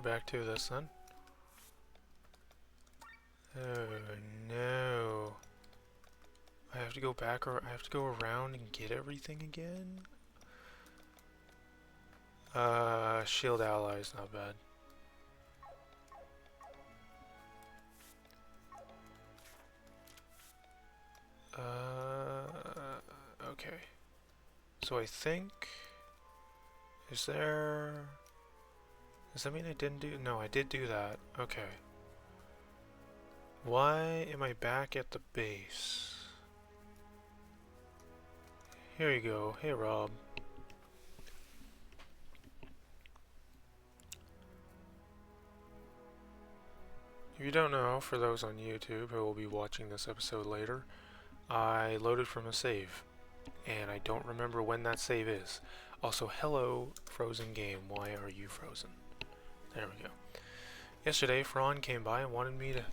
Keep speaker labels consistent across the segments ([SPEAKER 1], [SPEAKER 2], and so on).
[SPEAKER 1] back to this then. Oh no. I have to go back, or I have to go around and get everything again? Shield allies, not bad. Okay. So I think... Does that mean I didn't do... No, I did do that. Okay. Why am I back at the base? Here you go. Hey, Rob. If you don't know, for those on YouTube who will be watching this episode later, I loaded from a save, and I don't remember when that save is. Also, hello, frozen game. Why are you frozen? There we go. Yesterday, Fran came by and wanted me to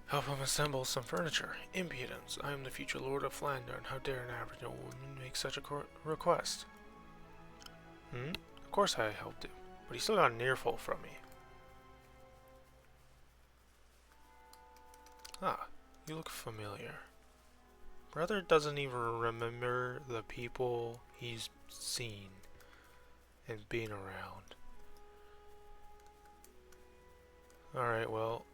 [SPEAKER 1] help him assemble some furniture. Impudence. I am the future Lord of Flandern. How dare an Aboriginal woman make such a request? Of course I helped him, but he still got an earful from me. Ah, you look familiar. Brother doesn't even remember the people he's seen and been around. Alright, well,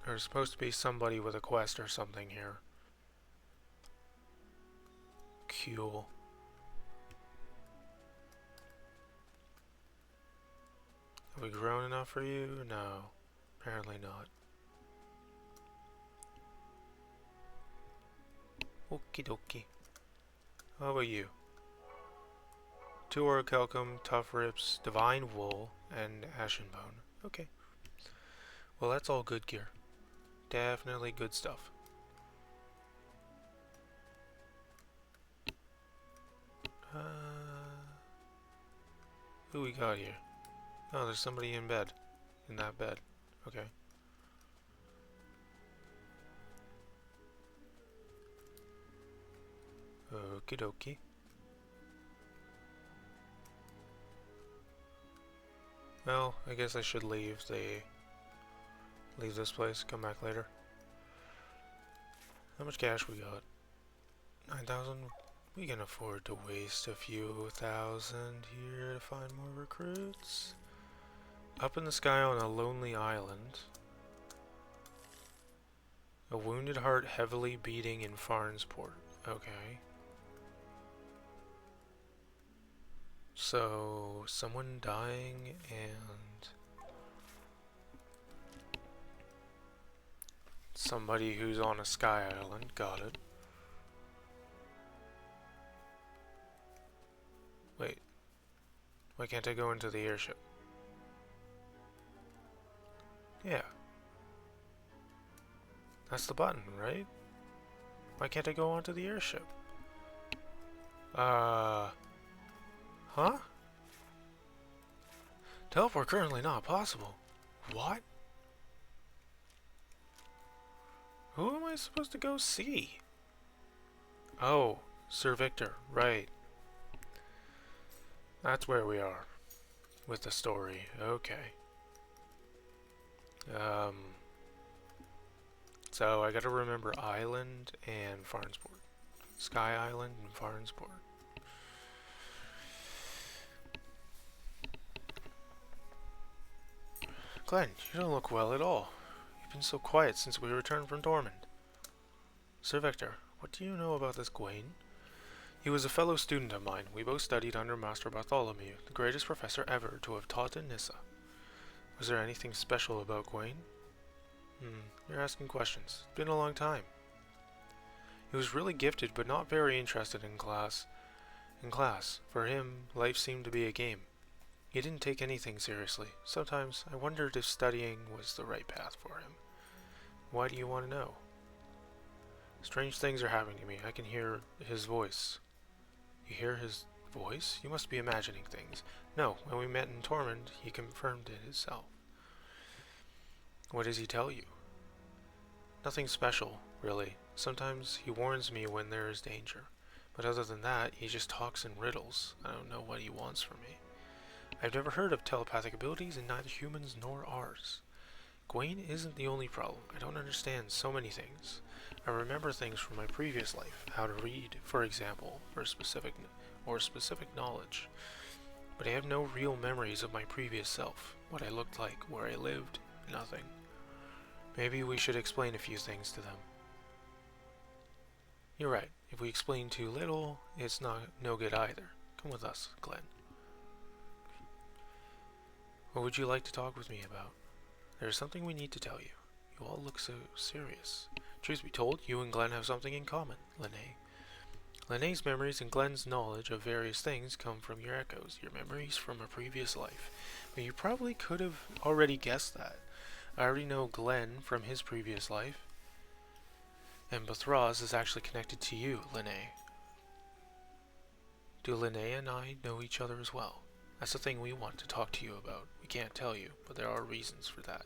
[SPEAKER 1] there's supposed to be somebody with a quest or something here. Cool. Have we grown enough for you? No, apparently not. Okie dokie. How about you? 2 orichalcum, tough rips, divine wool, and ashen bone. Okay. Well, that's all good gear. Definitely good stuff. Who we got here? Oh, there's somebody in bed. In that bed. Okay. Okie dokie. Well, I guess I should leave this place, come back later. How much cash we got? 9,000? We can afford to waste a few thousand here to find more recruits. Up in the sky on a lonely island. A wounded heart heavily beating in Farnsport. Okay. So, someone dying and somebody who's on a sky island. Got it. Wait. Why can't I go into the airship? Yeah. That's the button, right? Why can't I go onto the airship? Huh? Teleport currently not possible. What? Who am I supposed to go see? Oh, Sir Victor, right. That's where we are with the story. Okay. So I gotta remember Island and Farnsport. Sky Island and Farnsport. Glenn, you don't look well at all. You've been so quiet since we returned from Dormond. Sir Victor, what do you know about this Gawain? He was a fellow student of mine. We both studied under Master Bartholomew, the greatest professor ever to have taught in Nyssa. Was there anything special about Gawain? You're asking questions. It's been a long time. He was really gifted, but not very interested in class. For him, life seemed to be a game. He didn't take anything seriously. Sometimes I wondered if studying was the right path for him. Why do you want to know? Strange things are happening to me. I can hear his voice. You hear his voice? You must be imagining things. No, when we met in Tormund, he confirmed it himself. What does he tell you? Nothing special, really. Sometimes he warns me when there is danger. But other than that, he just talks in riddles. I don't know what he wants from me. I've never heard of telepathic abilities in neither humans nor ours. Gwaine isn't the only problem. I don't understand so many things. I remember things from my previous life, how to read, for example, specific knowledge. But I have no real memories of my previous self, what I looked like, where I lived, nothing. Maybe we should explain a few things to them. You're right. If we explain too little, it's no good either. Come with us, Glenn. What would you like to talk with me about? There's something we need to tell you. You all look so serious. Truth be told, you and Glenn have something in common, Lene. Lene's memories and Glenn's knowledge of various things come from your echoes, your memories from a previous life. But you probably could have already guessed that. I already know Glenn from his previous life, and Bathraz is actually connected to you, Lene. Do Lene and I know each other as well? That's the thing we want to talk to you about. We can't tell you, but there are reasons for that.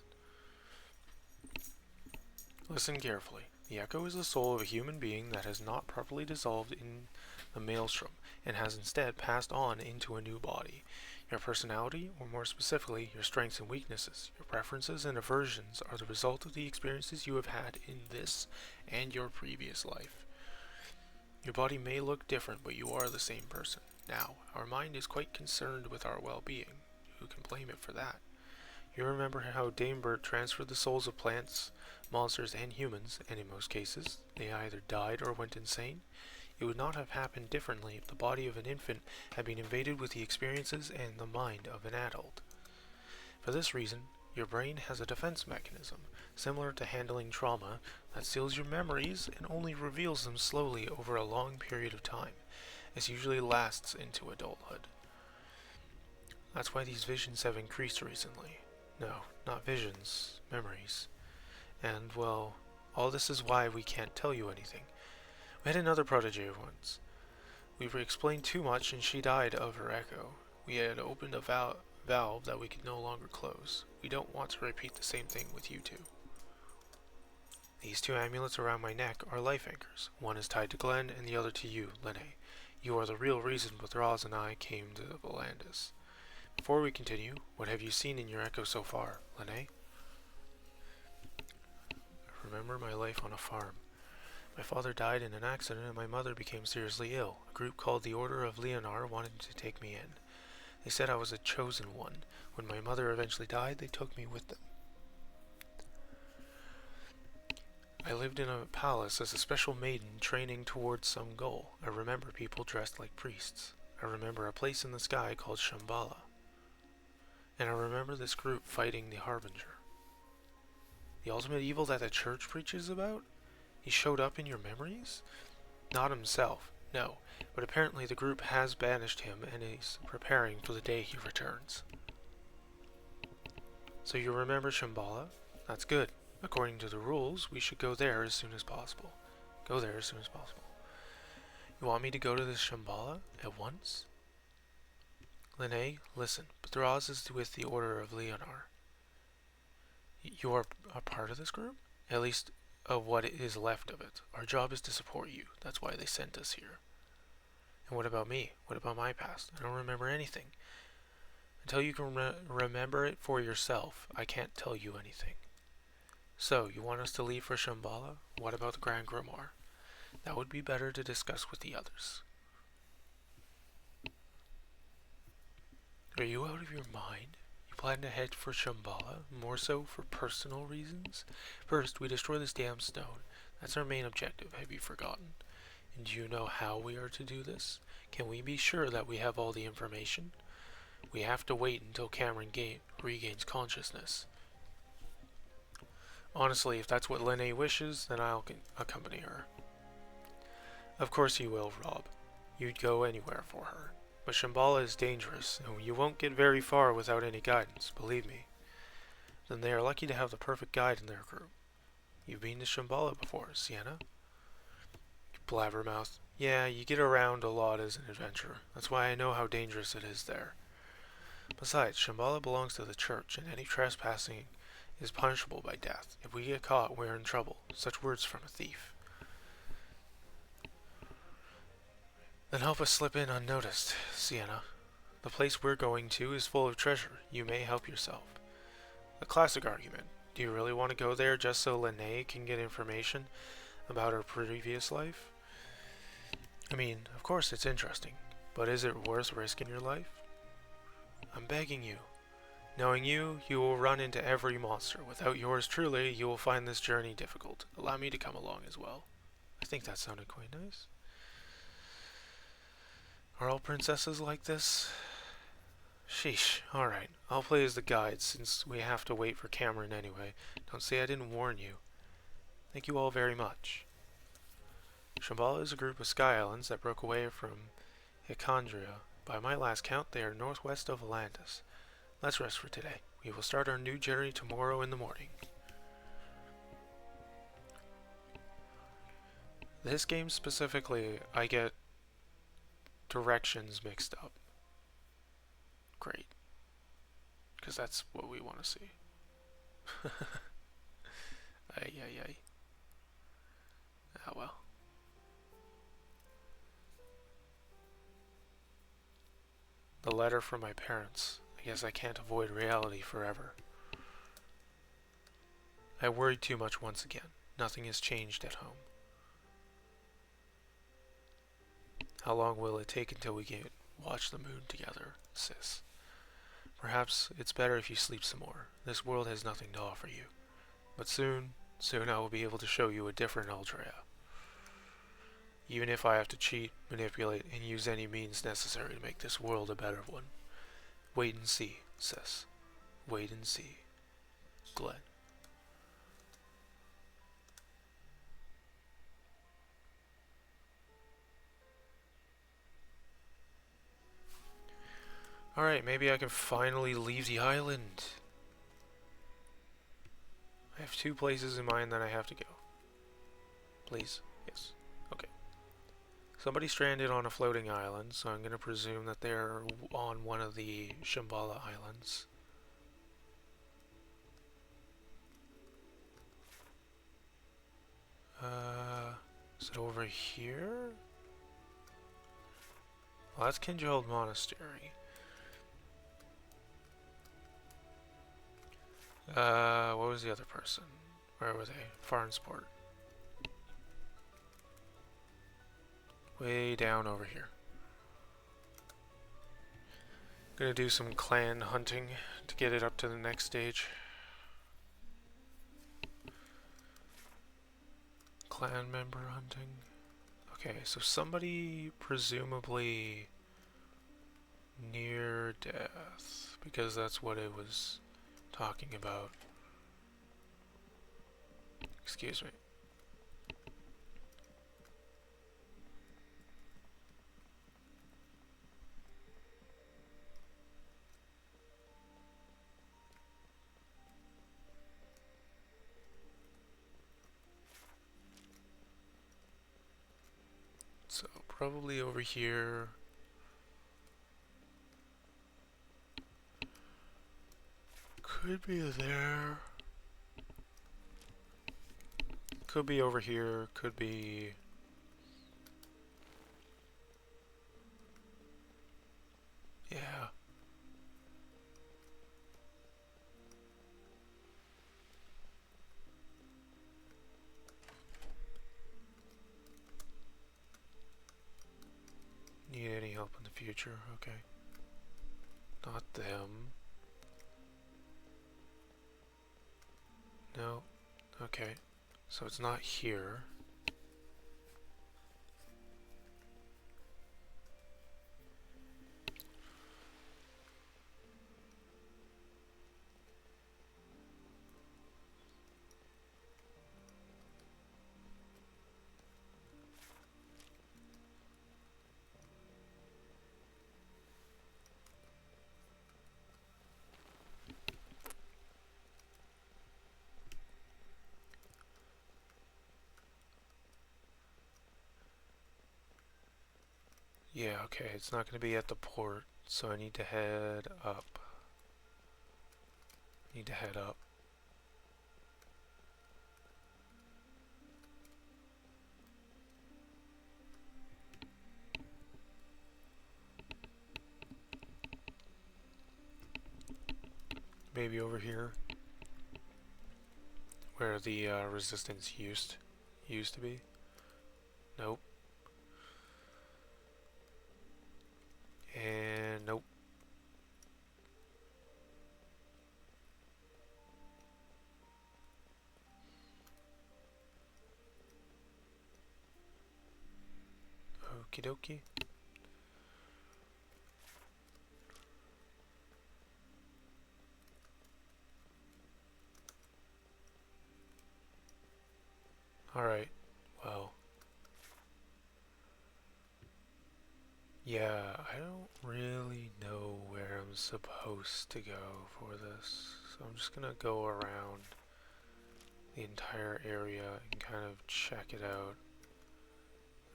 [SPEAKER 1] Listen carefully. The echo is the soul of a human being that has not properly dissolved in the maelstrom, and has instead passed on into a new body. Your personality, or more specifically, your strengths and weaknesses, your preferences and aversions, are the result of the experiences you have had in this and your previous life. Your body may look different, but you are the same person. Now, our mind is quite concerned with our well-being. Who can blame it for that? You remember how Dame Bert transferred the souls of plants, monsters, and humans, and in most cases, they either died or went insane? It would not have happened differently if the body of an infant had been invaded with the experiences and the mind of an adult. For this reason, your brain has a defense mechanism, similar to handling trauma, that seals your memories and only reveals them slowly over a long period of time. This usually lasts into adulthood. That's why these visions have increased recently. No, not visions, memories. And, well, all this is why we can't tell you anything. We had another protege once. We explained too much and she died of her echo. We had opened a valve that we could no longer close. We don't want to repeat the same thing with you two. These two amulets around my neck are life anchors. One is tied to Glenn and the other to you, Lene. You are the real reason Bathraz and I came to Volandis. Before we continue, what have you seen in your echo so far, Lene? I remember my life on a farm. My father died in an accident and my mother became seriously ill. A group called the Order of Leonar wanted to take me in. They said I was a chosen one. When my mother eventually died, they took me with them. I lived in a palace as a special maiden training towards some goal. I remember people dressed like priests. I remember a place in the sky called Shambhala. And I remember this group fighting the Harbinger. The ultimate evil that the church preaches about? He showed up in your memories? Not himself, no, but apparently the group has banished him and is preparing for the day he returns. So you remember Shambhala? That's good. According to the rules, we should go there as soon as possible. Go there as soon as possible. You want me to go to this Shambhala at once? Lene, listen. Bathraz is with the Order of Leonar. You are a part of this group? At least of what is left of it. Our job is to support you. That's why they sent us here. And what about me? What about my past? I don't remember anything. Until you can remember it for yourself, I can't tell you anything. So, you want us to leave for Shambhala? What about the Grand Grimoire? That would be better to discuss with the others. Are you out of your mind? You plan to head for Shambhala, more so for personal reasons? First, we destroy this damn stone. That's our main objective, have you forgotten? And do you know how we are to do this? Can we be sure that we have all the information? We have to wait until Cameron regains consciousness. Honestly, if that's what Lene wishes, then I'll accompany her. Of course you will, Rob. You'd go anywhere for her. But Shambhala is dangerous, and you won't get very far without any guidance, believe me. Then they are lucky to have the perfect guide in their group. You've been to Shambhala before, Sienna? Blabbermouth. Yeah, you get around a lot as an adventurer. That's why I know how dangerous it is there. Besides, Shambhala belongs to the church, and any trespassing is punishable by death. If we get caught, we're in trouble. Such words from a thief. Then help us slip in unnoticed, Sienna. The place we're going to is full of treasure. You may help yourself. A classic argument. Do you really want to go there just so Lene can get information about her previous life? I mean, of course it's interesting, but is it worth risking your life? I'm begging you. Knowing you, you will run into every monster. Without yours truly, you will find this journey difficult. Allow me to come along as well. I think that sounded quite nice. Are all princesses like this? Sheesh. Alright, I'll play as the guide since we have to wait for Cameron anyway. Don't say I didn't warn you. Thank you all very much. Shambhala is a group of sky islands that broke away from Hycondria. By my last count, they are northwest of Atlantis. Let's rest for today. We will start our new journey tomorrow in the morning. This game specifically, I get directions mixed up. Great. Because that's what we want to see. Ay, ay, ay. Ah, well. The letter from my parents. I guess I can't avoid reality forever. I worried too much once again. Nothing has changed at home. How long will it take until we can watch the moon together, sis? Perhaps it's better if you sleep some more. This world has nothing to offer you. But soon I will be able to show you a different Altria. Even if I have to cheat, manipulate, and use any means necessary to make this world a better one. Wait and see, sis. Wait and see. Glenn. Alright, maybe I can finally leave the island. I have 2 places in mind that I have to go. Please. Yes. Okay. Somebody stranded on a floating island, so I'm going to presume that they're on one of the Shambhala islands. Is it over here? Well, that's Kinjald Monastery. What was the other person? Where were they? Farnsport. Way down over here. Gonna do some clan hunting to get it up to the next stage. Clan member hunting. Okay, so somebody presumably near death, because that's what it was talking about. Excuse me. So probably over here. Could be there. Could be over here. Could be. Yeah. Need any help in the future? Okay. Not them. No. Okay. So it's not here. Yeah, okay, it's not going to be at the port, so I need to head up. Need to head up. maybe over here, where the resistance used to be. Nope. And nope. Okie dokie. Alright, well. Yeah, I don't really know where I'm supposed to go for this, so I'm just gonna go around the entire area and kind of check it out.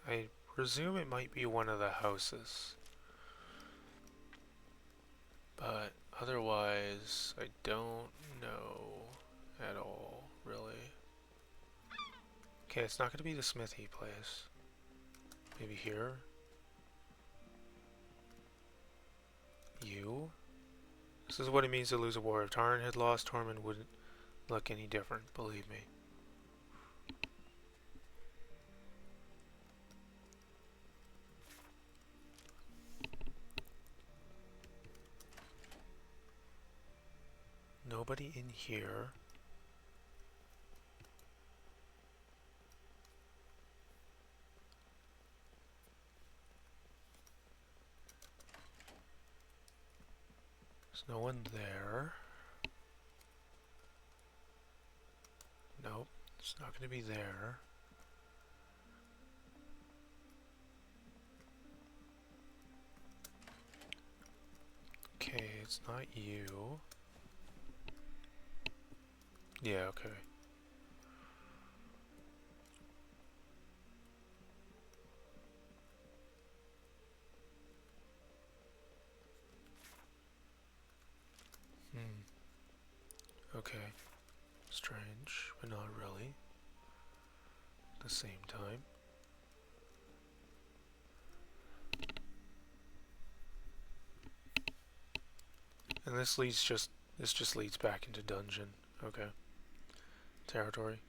[SPEAKER 1] I presume it might be one of the houses, but otherwise I don't know at all, really. Okay, it's not gonna be the smithy place. Maybe here? You? This is what it means to lose a war. If Tarn had lost, Tormund wouldn't look any different, believe me. Nobody in here. There's no one there. Nope, it's not going to be there. Okay, it's not you. Yeah, okay. Okay. Strange, but not really. At the same time. And this just leads back into dungeon. Okay. Territory.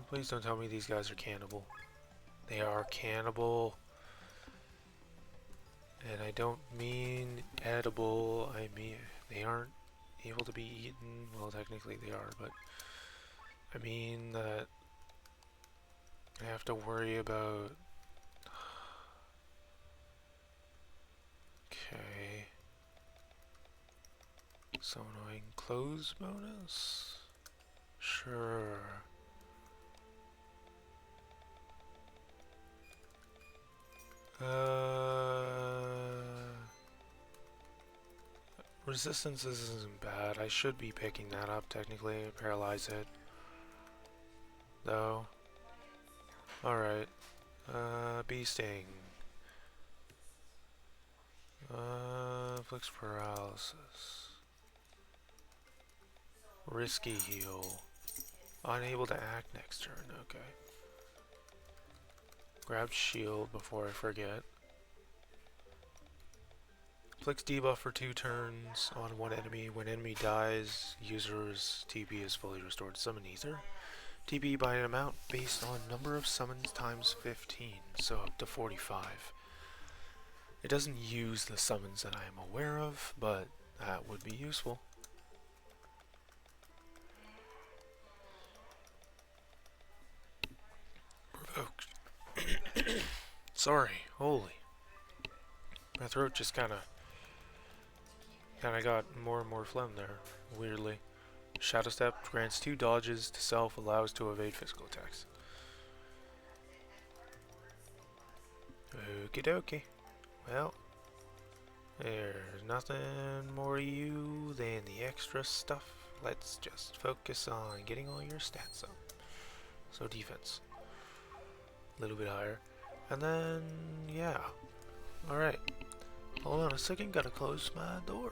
[SPEAKER 1] Please don't tell me these guys are cannibal. They are cannibal. And I don't mean edible, I mean they aren't able to be eaten. Well, technically they are, but I mean that I have to worry about... Okay. So annoying. Close bonus? Sure. Resistance isn't bad. I should be picking that up technically. Paralyze it. Though. Alright. Bee sting. Inflicts paralysis. Risky heal. Unable to act next turn. Okay. Grab shield before I forget. Inflicts debuff for 2 turns on one enemy. When enemy dies, user's TP is fully restored. Summon ether. TP by an amount based on number of summons times 15, so up to 45. It doesn't use the summons that I am aware of, but that would be useful. Provoked. Sorry, holy. My throat just kinda got more and more phlegm there, weirdly. Shadow Step grants 2 dodges to self, allows to evade physical attacks. Okie dokie. Well, there's nothing more to you than the extra stuff. Let's just focus on getting all your stats up. So defense. A little bit higher. And then, yeah. Alright. Hold on a second, gotta close my door.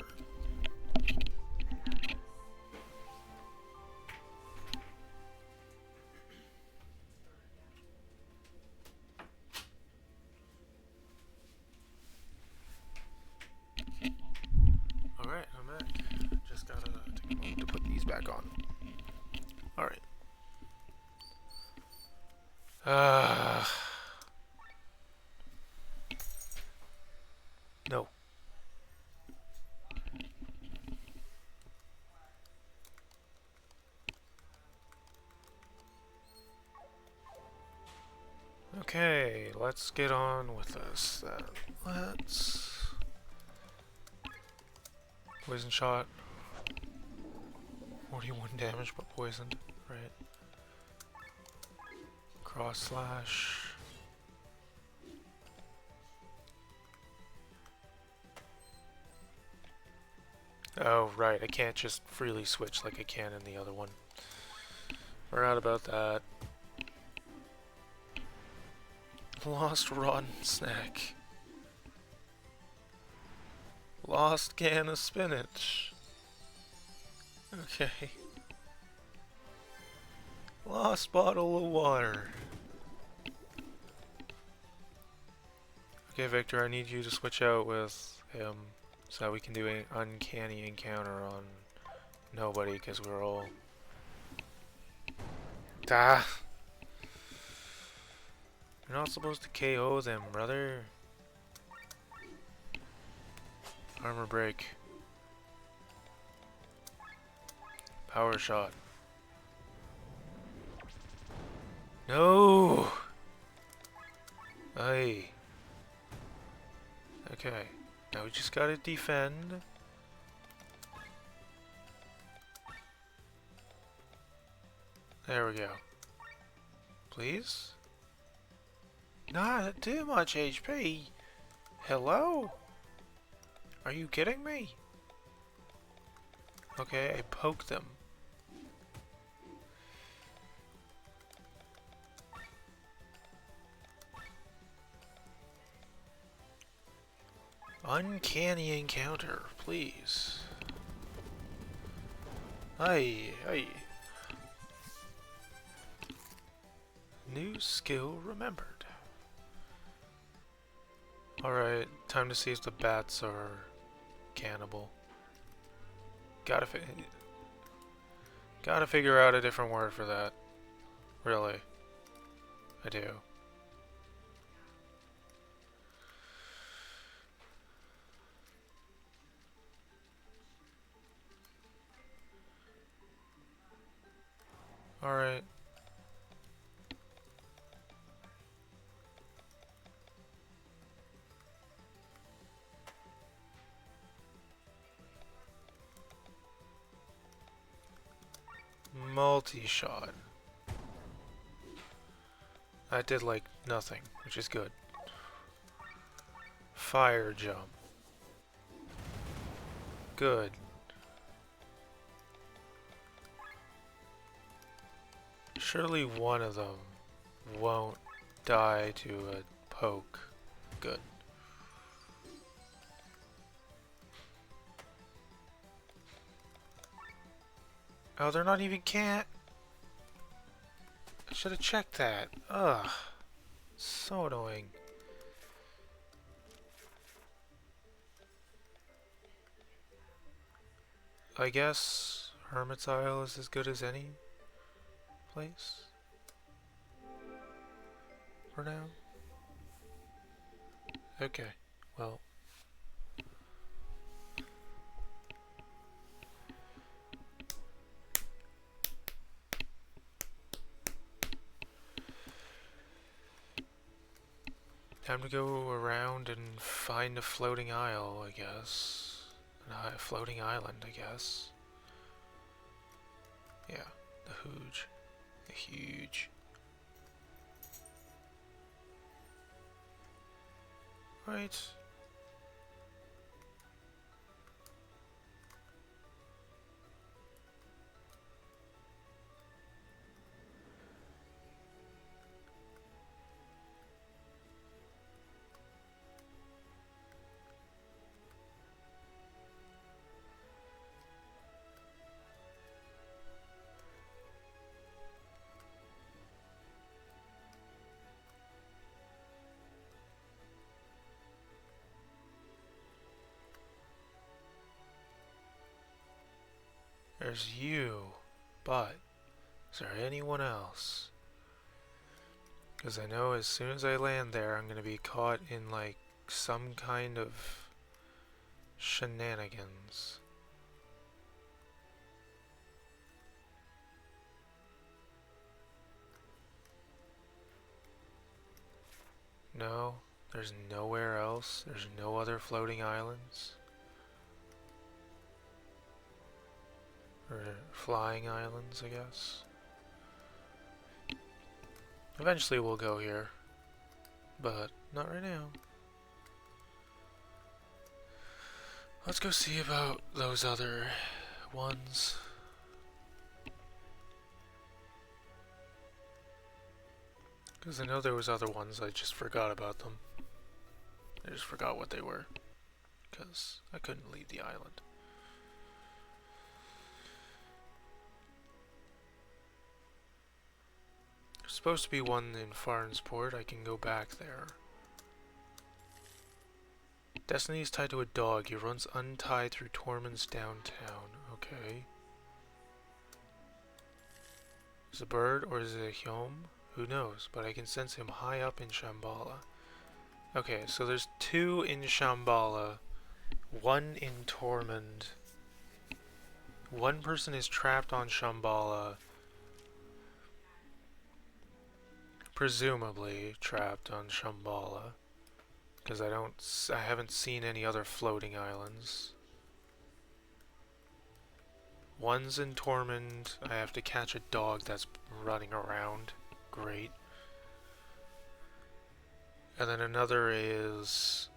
[SPEAKER 1] No. Okay, let's get on with this then. Let's... Poison shot. 41 damage but poisoned, right? Cross slash. Oh, right, I can't just freely switch like I can in the other one. Forgot about that. Lost rotten snack. Lost can of spinach. Okay. Lost bottle of water. Okay, Victor, I need you to switch out with him so that we can do an uncanny encounter on nobody, because we're all... Ah! You're not supposed to KO them, brother. Armor break. Power shot. No! Aye. Okay. Now we just gotta defend. There we go. Please? Not too much HP. Hello? Are you kidding me? Okay, I poked them. Uncanny encounter, please. Aye, aye. New skill remembered. Alright, time to see if the bats are cannibal. Gotta figure out a different word for that. Really. I do. Alright. Multi-shot. That did like nothing, which is good. Fire jump. Good. Surely one of them won't die to a poke. Good. Oh, they're not even can't. I should have checked that. Ugh. So annoying. I guess Hermit's Isle is as good as any place for now. Okay, well. Time to go around and find a floating isle, I guess. A floating island, I guess. Yeah, the Hooge. The huge. Right. There's you, but is there anyone else? Because I know as soon as I land there, I'm going to be caught in, like, some kind of shenanigans. No, there's nowhere else. There's no other floating islands. Or flying islands, I guess. Eventually we'll go here, but not right now. Let's go see about those other ones. Because I know there was other ones, I just forgot about them. I just forgot what they were. Because I couldn't leave the island. There's supposed to be one in Farnsport, I can go back there. Destiny is tied to a dog. He runs untied through Tormund's downtown. Okay. Is it a bird or is it a Hyom? Who knows, but I can sense him high up in Shambhala. Okay, so there's 2 in Shambhala, 1 in Tormund. 1 person is trapped on Shambhala. Presumably trapped on Shambhala. Because I haven't seen any other floating islands. 1's in Tormund. I have to catch a dog that's running around. Great. And then another is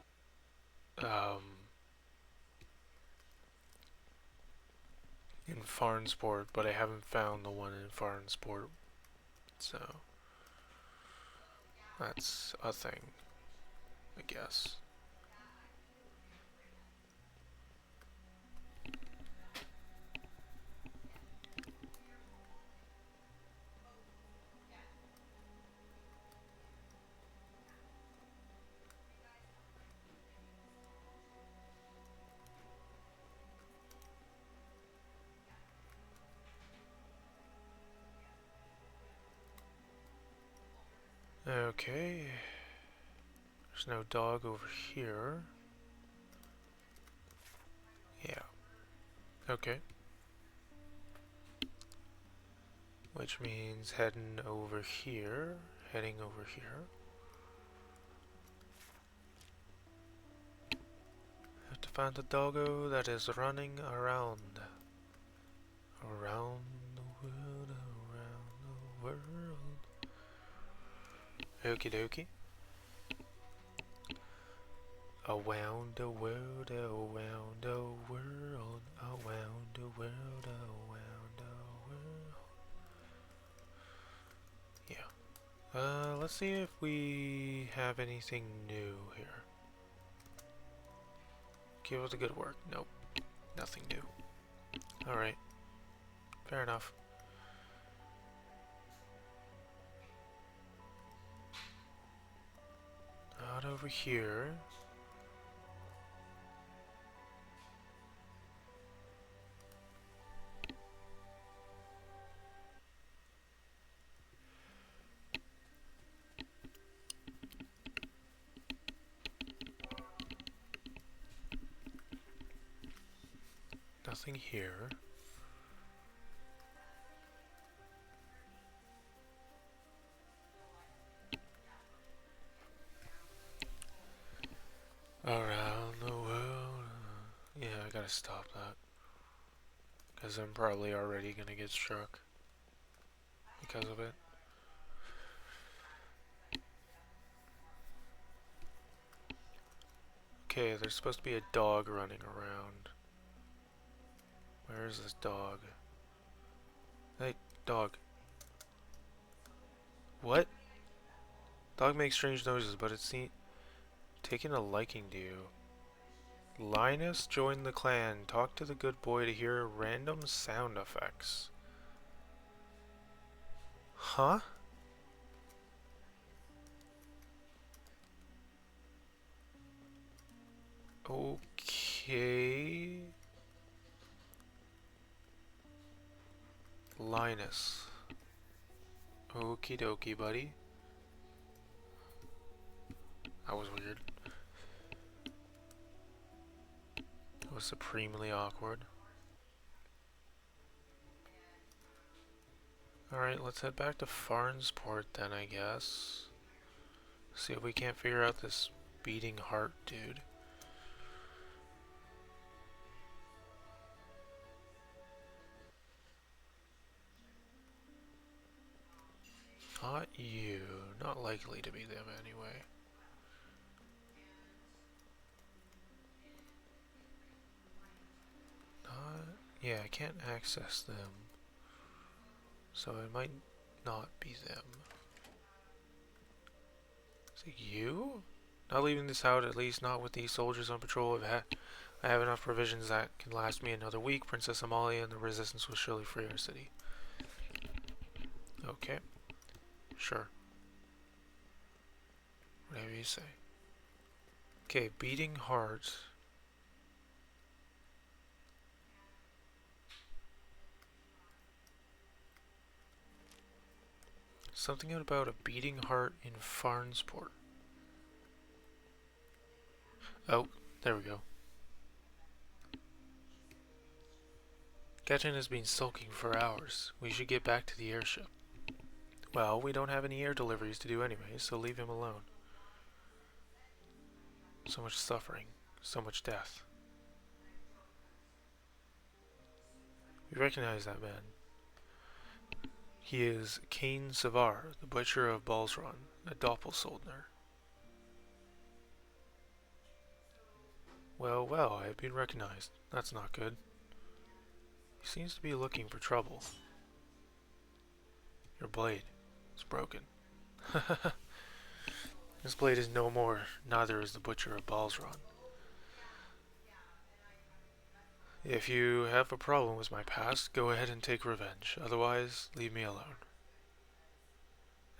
[SPEAKER 1] in Farnsport, but I haven't found the one in Farnsport. So that's a thing, I guess. Okay. There's no dog over here. Yeah. Okay. Which means heading over here. Heading over here. Have to find the doggo that is running around. Around the world, around the world. Okie dokie. Around the world, around the world, around the world, around the world. Yeah. Let's see if we have anything new here. Give it a good work. Nope. Nothing new. Alright. Fair enough. Not over here. Nothing here. Around the world. Yeah, I gotta stop that. Because I'm probably already gonna get struck because of it. Okay, there's supposed to be a dog running around. Where is this dog? Hey, dog. What? Dog makes strange noises, but it's taking a liking to you. Linus joined the clan. Talk to the good boy to hear random sound effects. Huh? Okay. Linus. Okie dokie, buddy. That was weird. It was supremely awkward. Alright, let's head back to Farnsport then, I guess. See if we can't figure out this beating heart dude. Not you. Not likely to be them anyway. Yeah, I can't access them. So it might not be them. Is it you? Not leaving this out, at least not with these soldiers on patrol. I have enough provisions that can last me another week. Princess Amalia and the resistance will surely free our city. Okay. Sure. Whatever you say. Okay, beating heart. Something about a beating heart in Farnsport. Oh, there we go. Captain has been sulking for hours. We should get back to the airship. Well, we don't have any air deliveries to do anyway, so leave him alone. So much suffering, so much death. We recognize that man. He is Cain Savar, the butcher of Balzron, a doppelsoldner. Well, well, I have been recognized. That's not good. He seems to be looking for trouble. Your blade is broken. This blade is no more, neither is the butcher of Balzron. If you have a problem with my past, go ahead and take revenge. Otherwise, leave me alone.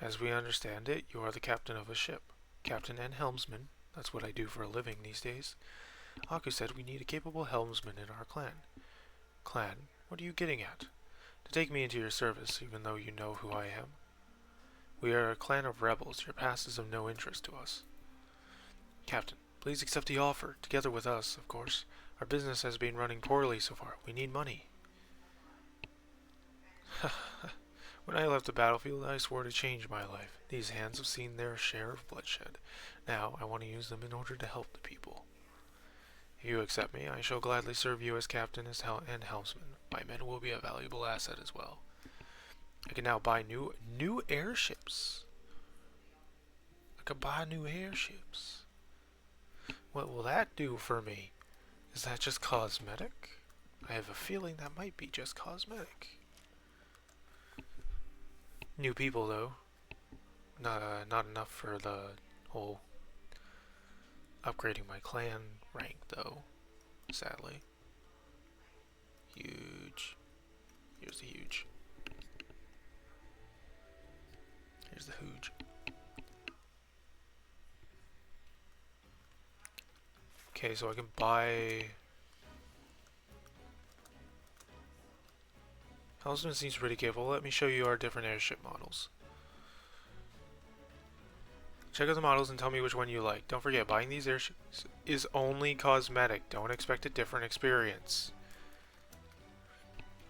[SPEAKER 1] As we understand it, you are the captain of a ship. Captain and helmsman. That's what I do for a living these days. Aku said we need a capable helmsman in our clan. Clan? What are you getting at? To take me into your service, even though you know who I am. We are a clan of rebels. Your past is of no interest to us. Captain, please accept the offer, together with us, of course. Our business has been running poorly so far. We need money. When I left the battlefield, I swore to change my life. These hands have seen their share of bloodshed. Now, I want to use them in order to help the people. If you accept me, I shall gladly serve you as captain and helmsman. My men will be a valuable asset as well. I can now buy new airships. I can buy new airships. What will that do for me? Is that just cosmetic? I have a feeling that might be just cosmetic. New people, though. Not enough for the whole upgrading my clan rank, though. Sadly. Huge. Here's the huge. Here's the hooge. Okay, so I can buy... Helmsman seems pretty capable. Let me show you our different airship models. Check out the models and tell me which one you like. Don't forget, buying these airships is only cosmetic. Don't expect a different experience.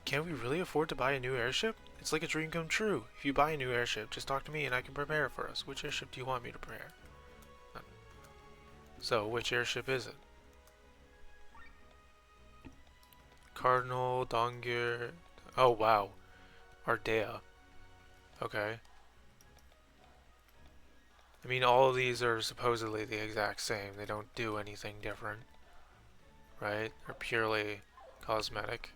[SPEAKER 1] Can we really afford to buy a new airship? It's like a dream come true. If you buy a new airship, just talk to me and I can prepare it for us. Which airship do you want me to prepare? So, which airship is it? Cardinal, Dongir... Oh, wow. Ardea. Okay. I mean, all of these are supposedly the exact same. They don't do anything different. Right? They're purely cosmetic.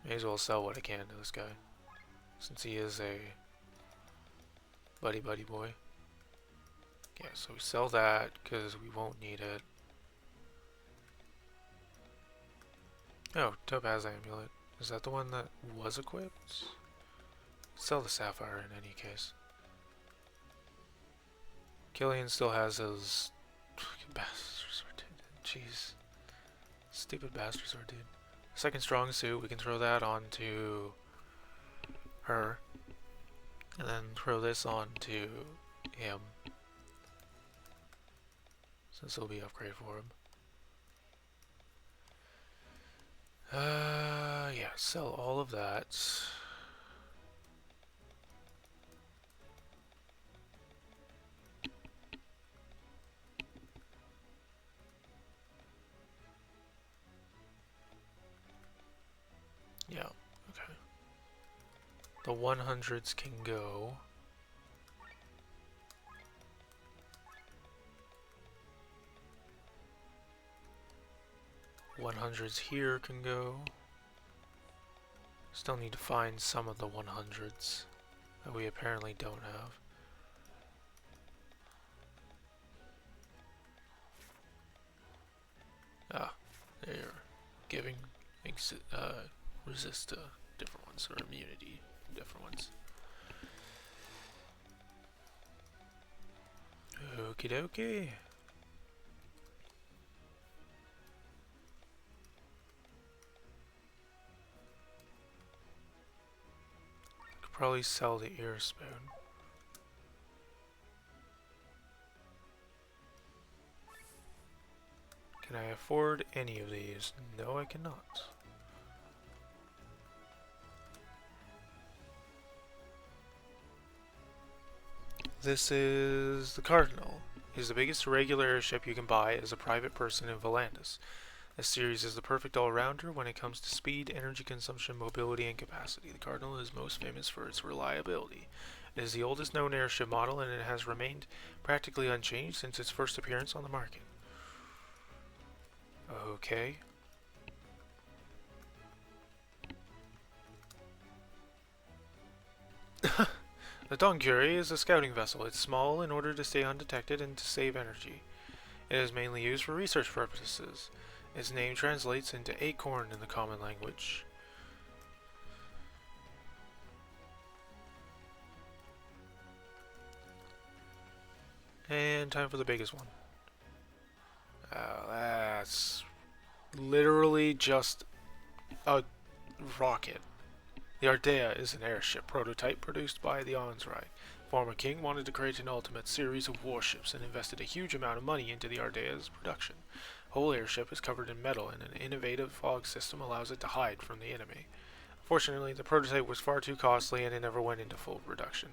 [SPEAKER 1] May as well sell what I can to this guy. Since he is a buddy boy. Yeah, so we sell that because we won't need it. Oh, Topaz Amulet. Is that the one that was equipped? Sell the Sapphire in any case. Killian still has his... Fucking bastard sword, dude. Jeez. Stupid bastard sword, dude. Second strong suit, we can throw that onto her. And then throw this onto him. Since it'll be upgrade for him. Yeah, sell all of that. Yeah, okay. The 100s can go. $100s here can go. Still need to find some of the 100s that we apparently don't have. Ah, they're giving resist to different ones, or immunity to different ones. Okie dokie. Could probably sell the ear spoon. Can I afford any of these? No, I cannot. This is the Cardinal. It is the biggest regular airship you can buy as a private person in Volandis. This series is the perfect all-rounder when it comes to speed, energy consumption, mobility, and capacity. The Cardinal is most famous for its reliability. It is the oldest known airship model, and it has remained practically unchanged since its first appearance on the market. Okay. The Doncurie is a scouting vessel. It's small in order to stay undetected and to save energy. It is mainly used for research purposes. Its name translates into acorn in the common language. And time for the biggest one. That's literally just a rocket. The Ardea is an airship prototype produced by the Ansrai. Former king wanted to create an ultimate series of warships and invested a huge amount of money into the Ardea's production. The whole airship is covered in metal, and an innovative fog system allows it to hide from the enemy. Fortunately, the prototype was far too costly and it never went into full production.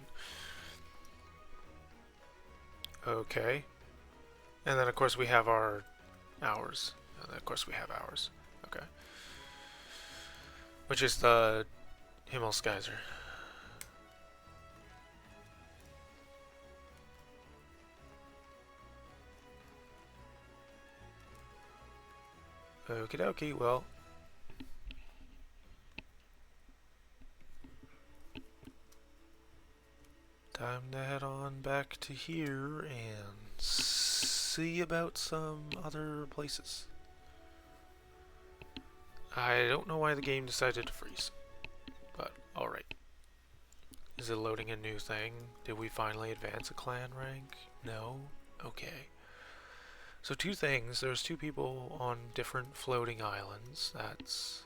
[SPEAKER 1] Okay. And then of course we have ours. And then of course we have ours. Okay. Which is the Himmelskaiser. Okie dokie, well. Time to head on back to here and see about some other places. I don't know why the game decided to freeze, but alright. Is it loading a new thing? Did we finally advance a clan rank? No? Okay. So two things. There's two people on different floating islands. That's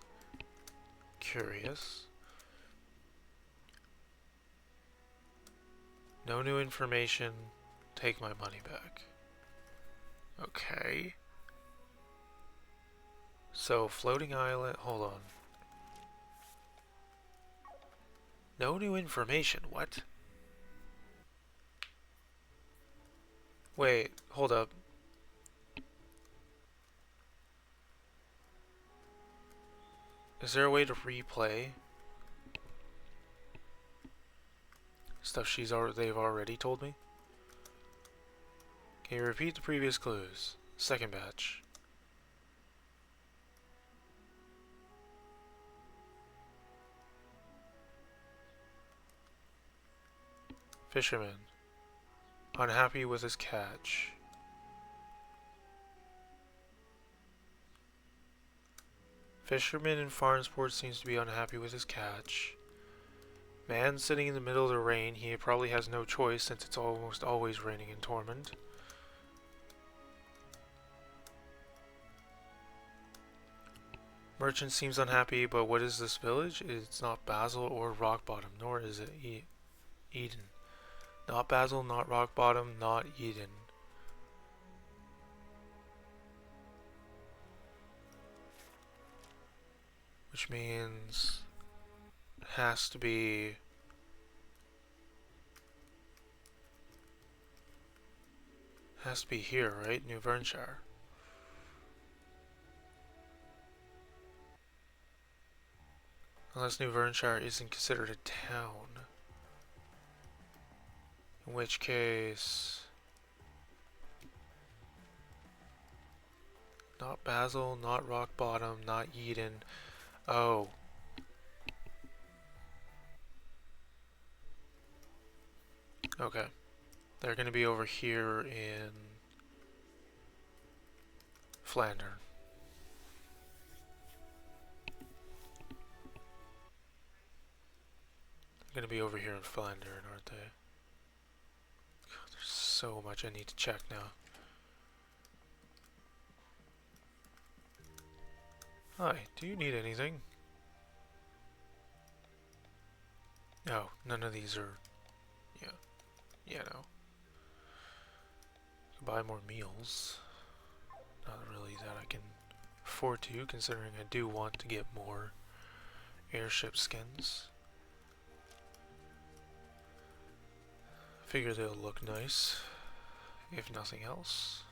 [SPEAKER 1] curious. No new information. Take my money back. Okay. So, floating island. Hold on. No new information. What? Wait, hold up. Is there a way to replay stuff they've already told me? Can you repeat the previous clues? Second batch. Fisherman. Unhappy with his catch. Fisherman in Farnsport seems to be unhappy with his catch. Man sitting in the middle of the rain. He probably has no choice since it's almost always raining in Tormund. Merchant seems unhappy, but what is this village? It's not Basil or Rockbottom, nor is it Eden. Not Basil, not Rock Bottom, not Eden. Which means it has to be here, right? New Vernshire. Unless New Vernshire isn't considered a town. In which case... Not Basil, not Rock Bottom, not Eden. Oh. Okay. They're gonna be over here in Flandern. They're gonna be over here in Flandern, aren't they? God, there's so much I need to check now. Hi, do you need anything? No, none of these are... Yeah, no. Buy more meals. Not really that I can afford to, considering I do want to get more airship skins. Figure they'll look nice, if nothing else.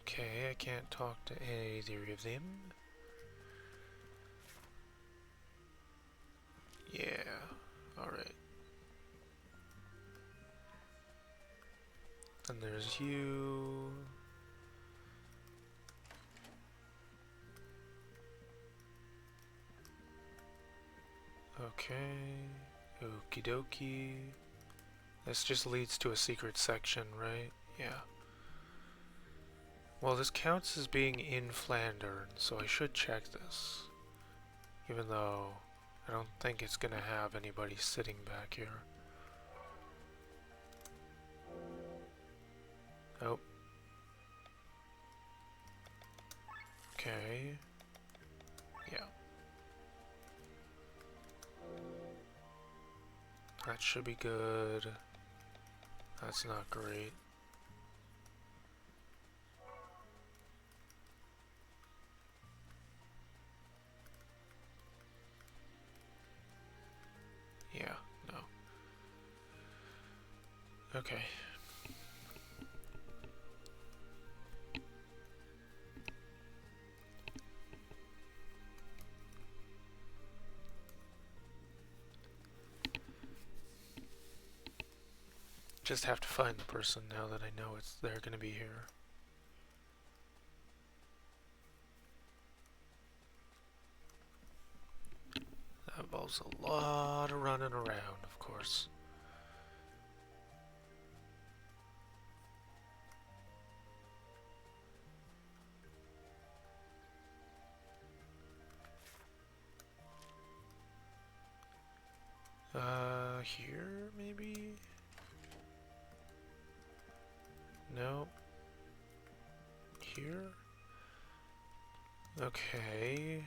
[SPEAKER 1] Okay, I can't talk to either of them. Yeah, alright. And there's you. Okay. Okie dokie. This just leads to a secret section, right? Yeah. Well, this counts as being in Flandern, so I should check this. Even though I don't think it's gonna have anybody sitting back here. Nope. Okay. Yeah. That should be good. That's not great. Yeah, no. Okay. Just have to find the person now that I know they're gonna be here. That involves a lot of running around, of course. Here, maybe? No. Here? Okay.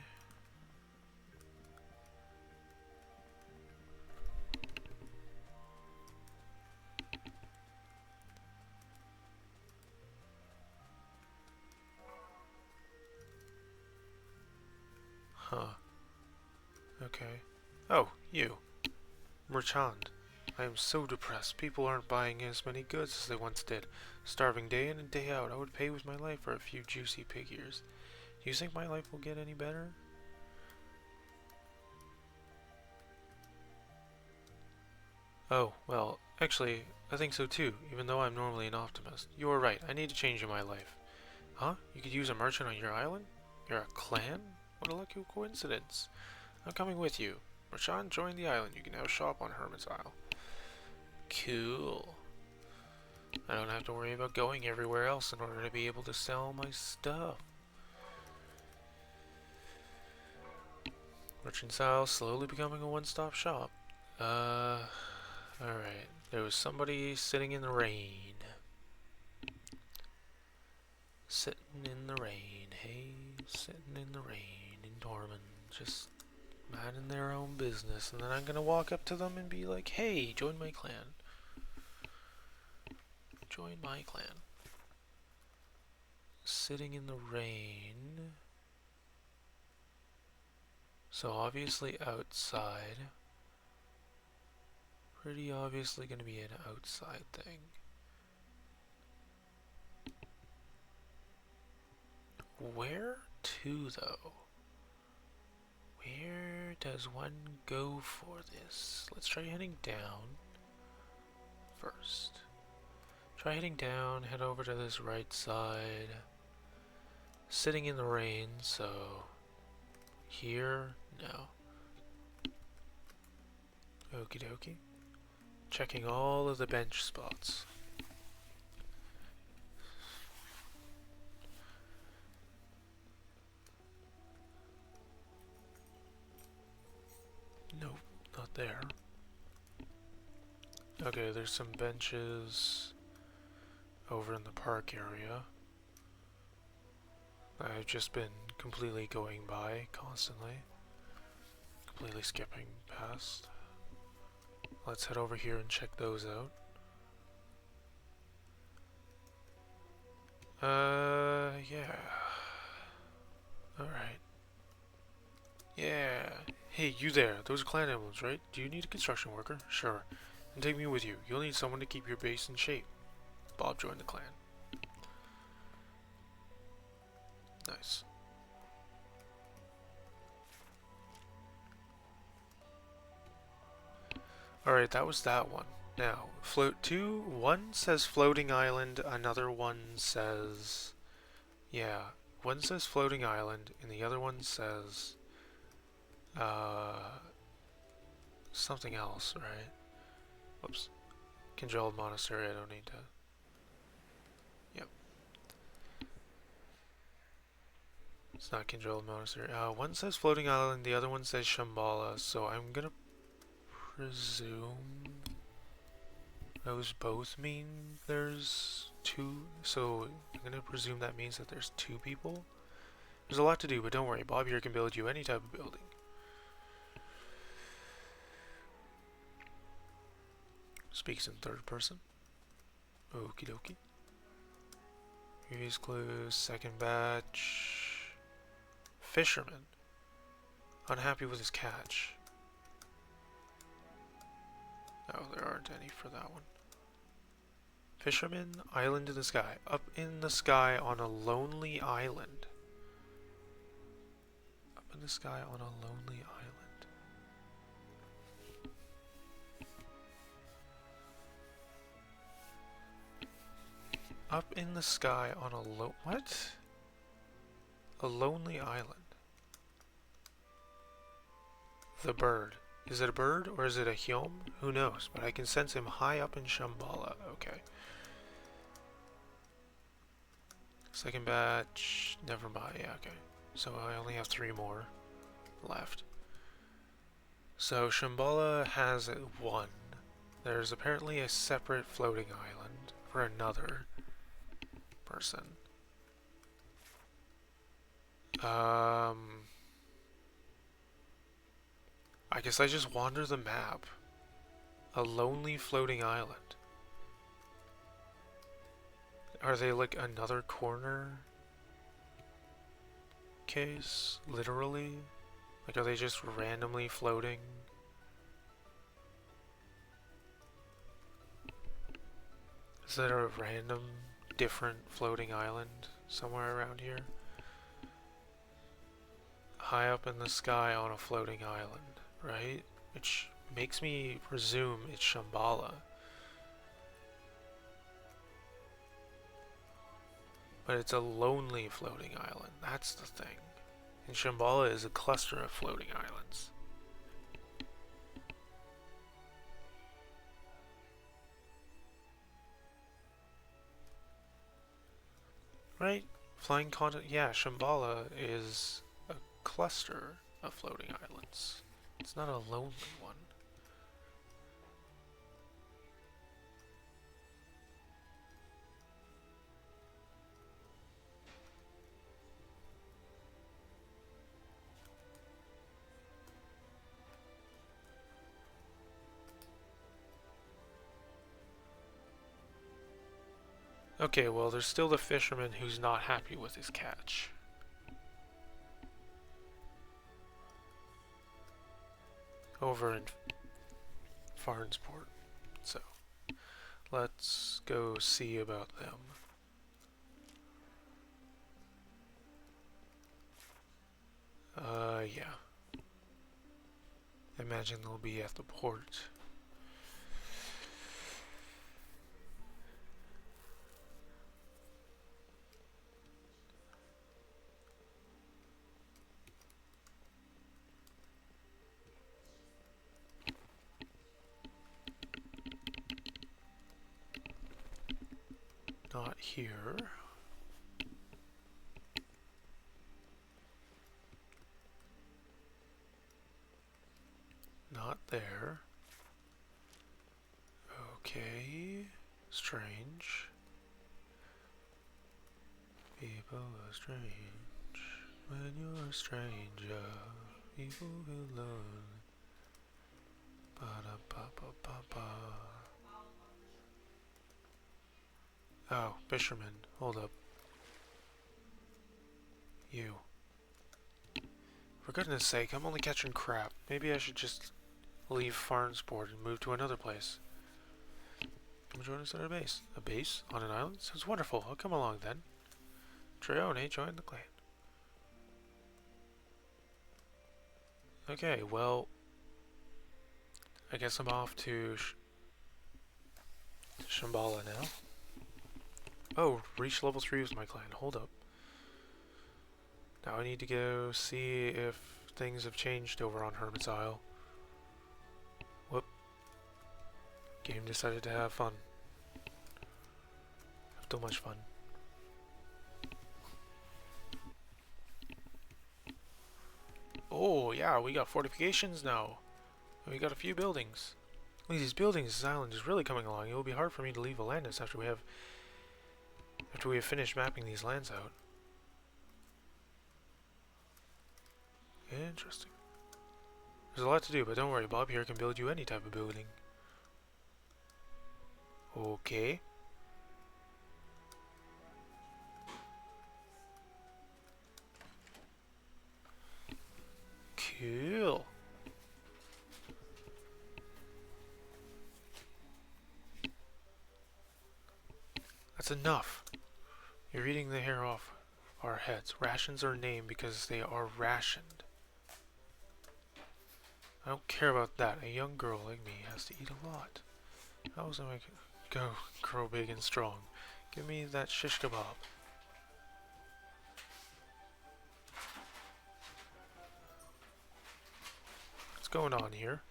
[SPEAKER 1] Huh. Okay. Oh, you. Merchant. I am so depressed. People aren't buying as many goods as they once did. Starving day in and day out. I would pay with my life for a few juicy pig ears. Do you think my life will get any better? Oh, well, actually, I think so too, even though I'm normally an optimist. You are right. I need to change in my life. Huh? You could use a merchant on your island? You're a clan? What a lucky coincidence. I'm coming with you. Merchant, join the island. You can now shop on Hermit's Isle. Cool. I don't have to worry about going everywhere else in order to be able to sell my stuff. Merchant's Isle slowly becoming a one-stop shop. Alright. There was somebody sitting in the rain. Sitting in the rain. hey, sitting in the rain in Dorman, just minding their own business, and then I'm gonna walk up to them and be like, hey, join my clan. Join my clan. Sitting in the rain. So obviously outside. Pretty obviously gonna be an outside thing. Where to though? Where does one go for this? Let's try heading down first. Try heading down, head over to this right side. Sitting in the rain, so here, no. Okie dokie. Checking all of the bench spots. Nope, not there. Okay, there's some benches over in the park area. I've just been completely going by constantly. Completely skipping past. Let's head over here and check those out. Yeah. Alright. Yeah. Hey, you there. Those are clan emblems, right? Do you need a construction worker? Sure. Then take me with you. You'll need someone to keep your base in shape. Bob joined the clan. Nice. Alright, that was that one. Now, float 2, one says floating island, another one says... Yeah, one says floating island, and the other one says... something else, right? Whoops. Congealed monastery, I don't need to... Yep. It's not congealed monastery. One says floating island, the other one says Shambhala, so I'm gonna presume those both mean there's two, so I'm gonna presume that means that there's two people. There's a lot to do, but don't worry, Bob here can build you any type of building. Speaks in third person. Okie dokie. Previous clues, second batch. Fisherman. Unhappy with his catch. Oh, there aren't any for that one. Fisherman, island in the sky. Up in the sky on a lonely island. Up in the sky on a lonely island. Up in the sky on a what? A lonely island. The bird. Is it a bird or is it a Hyom? Who knows, but I can sense him high up in Shambhala. Okay. Second batch. Never mind. Yeah, okay. So I only have 3 more left. So Shambhala has 1. There's apparently a separate floating island for another person. I guess I just wander the map. A lonely floating island. Are they like another corner case? Literally? Like, are they just randomly floating? Is there a random, different floating island somewhere around here? High up in the sky on a floating island, right? Which makes me presume it's Shambhala. But it's a lonely floating island, that's the thing. And Shambhala is a cluster of floating islands. Right? Flying continent, yeah, Shambhala is a cluster of floating islands. It's not a lonely one. Okay, well, there's still the fisherman who's not happy with his catch. Over in Farnsport. So, let's go see about them. Yeah. I imagine they'll be at the port. Not here. Not there. Okay. Strange. People are strange. When you're a stranger, people will learn. Ba-da-ba-ba-ba-ba. Oh, fisherman. Hold up. You. For goodness sake, I'm only catching crap. Maybe I should just leave Farnsport and move to another place. Come join us at our base. A base? On an island? Sounds wonderful. I'll come along then. Treone, join the clan. Okay, well, I guess I'm off to Shambhala now. Oh, reach level 3 with my clan. Hold up. Now I need to go see if things have changed over on Hermit's Isle. Whoop. Game decided to have fun. Have too much fun. Oh, yeah, we got fortifications now. And we got a few buildings. Look at these buildings. This island is really coming along. It will be hard for me to leave Volandis after we have finished mapping these lands out. Interesting. There's a lot to do, but don't worry, Bob here can build you any type of building. Okay. Cool. That's enough. You're eating the hair off our heads. Rations are named because they are rationed. I don't care about that. A young girl like me has to eat a lot. How else am I gonna grow big and strong? Give me that shish kebab. What's going on here?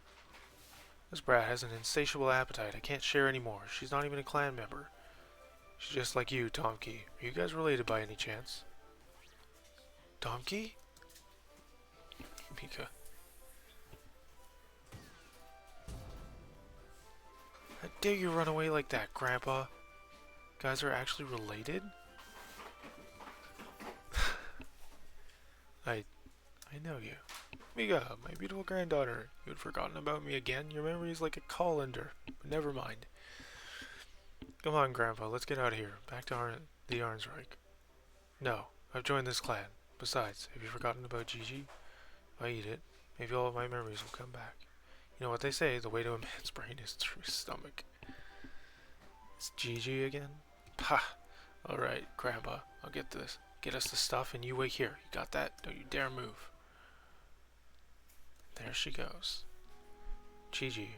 [SPEAKER 1] This brat has an insatiable appetite. I can't share anymore. She's not even a clan member. She's just like you, Tomki. Are you guys related by any chance? Tomki? Mika. How dare you run away like that, Grandpa? Guys are actually related? I know you. Mika, my beautiful granddaughter. You had forgotten about me again? Your memory is like a colander. But never mind. Come on, Grandpa, let's get out of here. Back to the Arnsreich. No, I've joined this clan. Besides, have you forgotten about Gigi? If I eat it, maybe all of my memories will come back. You know what they say, the way to a man's brain is through his stomach. It's Gigi again? Ha! Alright, Grandpa, I'll get this. Get us the stuff and you wait here. You got that? Don't you dare move. There she goes. Gigi.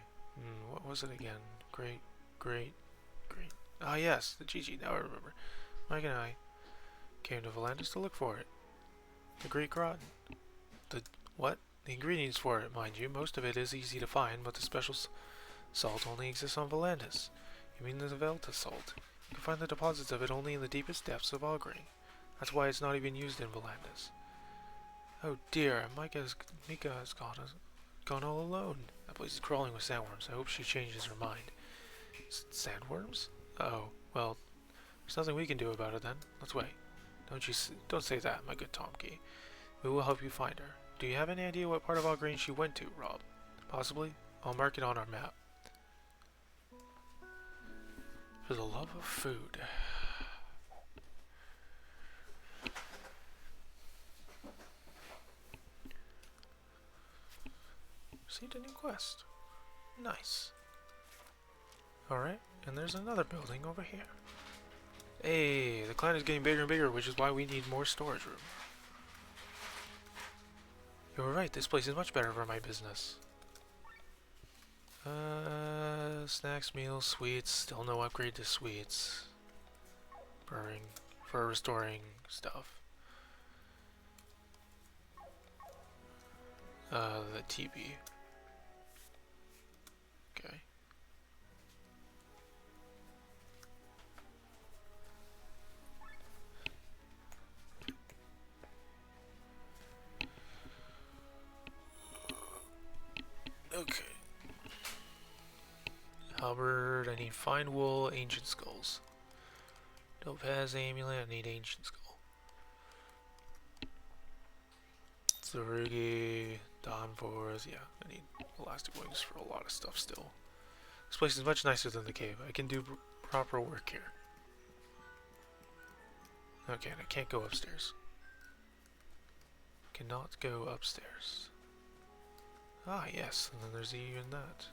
[SPEAKER 1] What was it again? Great. Ah yes, the Gigi, now I remember. Mike and I came to Volandis to look for it. The Great Groton. The what? The ingredients for it, mind you. Most of it is easy to find, but the special salt only exists on Volandis. You mean the Velta salt? You can find the deposits of it only in the deepest depths of Augrain. That's why it's not even used in Volandis. Oh dear, Mika has gone all alone. That place is crawling with sandworms. I hope she changes her mind. Sandworms? Oh, well, there's nothing we can do about it then. Let's wait. Don't say that, my good Tomki. We will help you find her. Do you have any idea what part of Augrain she went to, Rob? Possibly? I'll mark it on our map. For the love of food. Received a new quest. Nice. Alright, and there's another building over here. Hey, the clan is getting bigger and bigger, which is why we need more storage room. You were right, this place is much better for my business. Snacks, meals, sweets. Still no upgrade to sweets. For restoring stuff. The TB. Okay. Okay. Halberd, I need fine wool, ancient skulls. Topaz amulet, I need ancient skull. Tsurugi, Dawnforth, yeah, I need elastic wings for a lot of stuff still. This place is much nicer than the cave. I can do proper work here. Okay, and I can't go upstairs. Cannot go upstairs. Ah, yes, and then there's even that.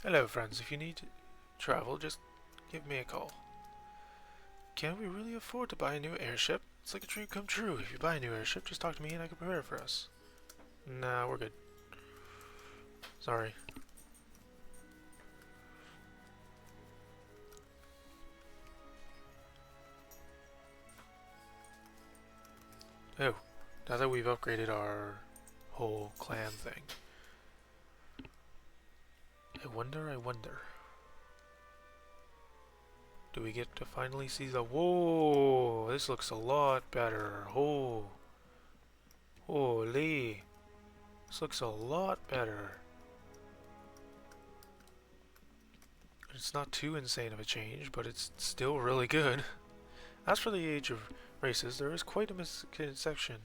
[SPEAKER 1] Hello, friends. If you need travel, just give me a call. Can we really afford to buy a new airship? It's like a dream come true. If you buy a new airship, just talk to me and I can prepare it for us. Nah, we're good. Sorry. Oh, now that we've upgraded our whole clan thing. I wonder. Do we get to finally see the... Whoa! This looks a lot better. Oh. Holy. This looks a lot better. It's not too insane of a change, but it's still really good. As for the age of races, there is quite a misconception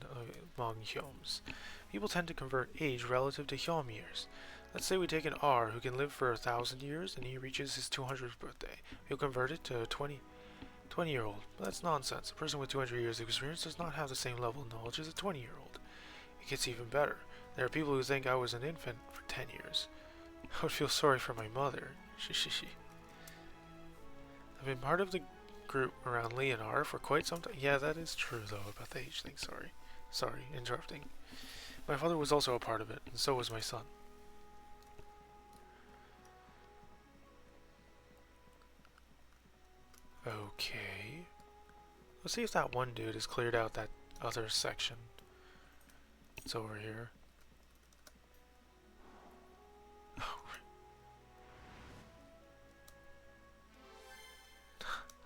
[SPEAKER 1] among Hyoms. People tend to convert age relative to Hyom years. Let's say we take an R who can live for 1,000 years and he reaches his 200th birthday. He'll convert it to a 20-year-old. But that's nonsense. A person with 200 years of experience does not have the same level of knowledge as a 20-year-old. It gets even better. There are people who think I was an infant for 10 years. I would feel sorry for my mother. I've been part of the group around Leonard for quite some time. Yeah, that is true though about the age thing. Sorry, interrupting. My father was also a part of it, and so was my son. Okay. Let's see if that one dude has cleared out that other section. It's over here.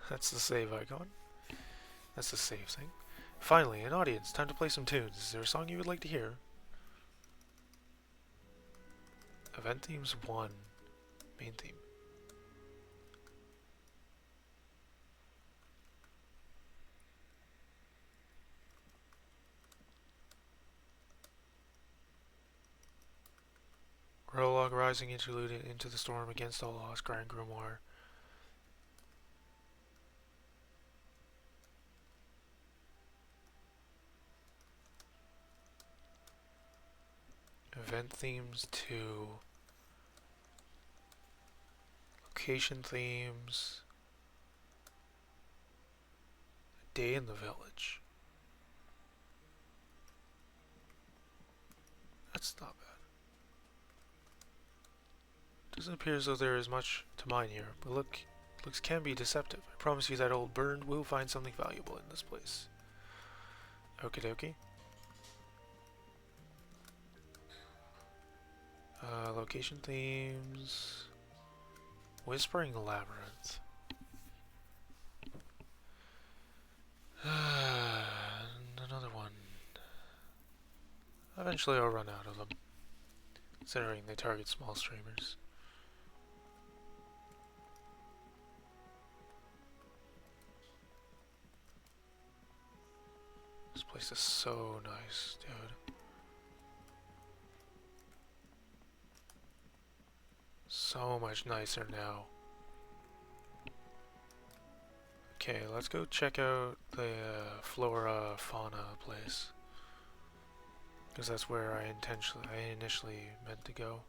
[SPEAKER 1] That's the save icon. That's the save thing. Finally, an audience. Time to play some tunes. Is there a song you would like to hear? Event themes 1. Main theme. Prologue, rising interlude into the storm against all odds, Grand Grimoire. Event themes 2. Location themes. A day in the village. That's not bad. Doesn't appear as though there is much to mine here, but looks can be deceptive. I promise you that old Burned will find something valuable in this place. Okie dokie. Location themes. Whispering Labyrinth. Another one. Eventually I'll run out of them, considering they target small streamers. This place is so nice, dude. So much nicer now. Okay, let's go check out the flora fauna place. because that's where I initially meant to go.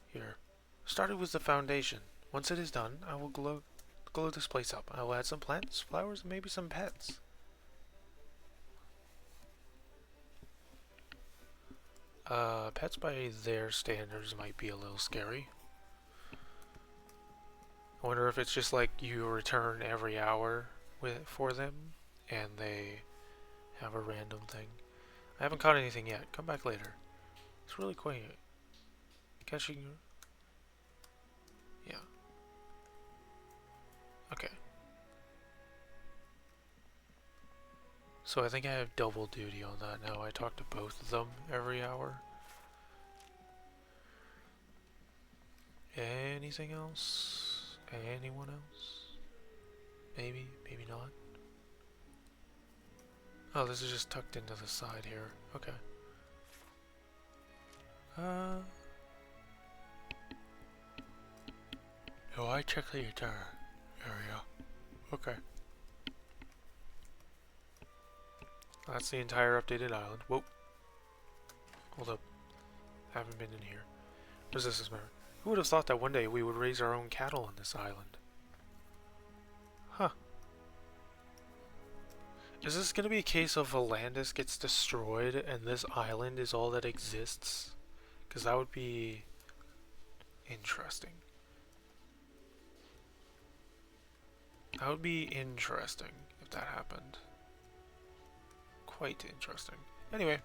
[SPEAKER 1] Here. Started with the foundation. Once it is done, I will glow this place up. I will add some plants, flowers, and maybe some pets. Pets by their standards might be a little scary. I wonder if it's just like you return every hour for them, and they have a random thing. I haven't caught anything yet. Come back later. It's really quaint. Catching... Yeah. Okay. So I think I have double duty on that now. I talk to both of them every hour. Anything else? Anyone else? Maybe, maybe not. Oh, this is just tucked into the side here. Okay. Oh, I checked the entire area. Okay. That's the entire updated island. Whoa. Hold up. Haven't been in here. What is this matter? Who would have thought that one day we would raise our own cattle on this island? Huh. Is this going to be a case of Volandis gets destroyed and this island is all that exists? Because that would be interesting. That would be interesting if that happened. Quite interesting. Anyway.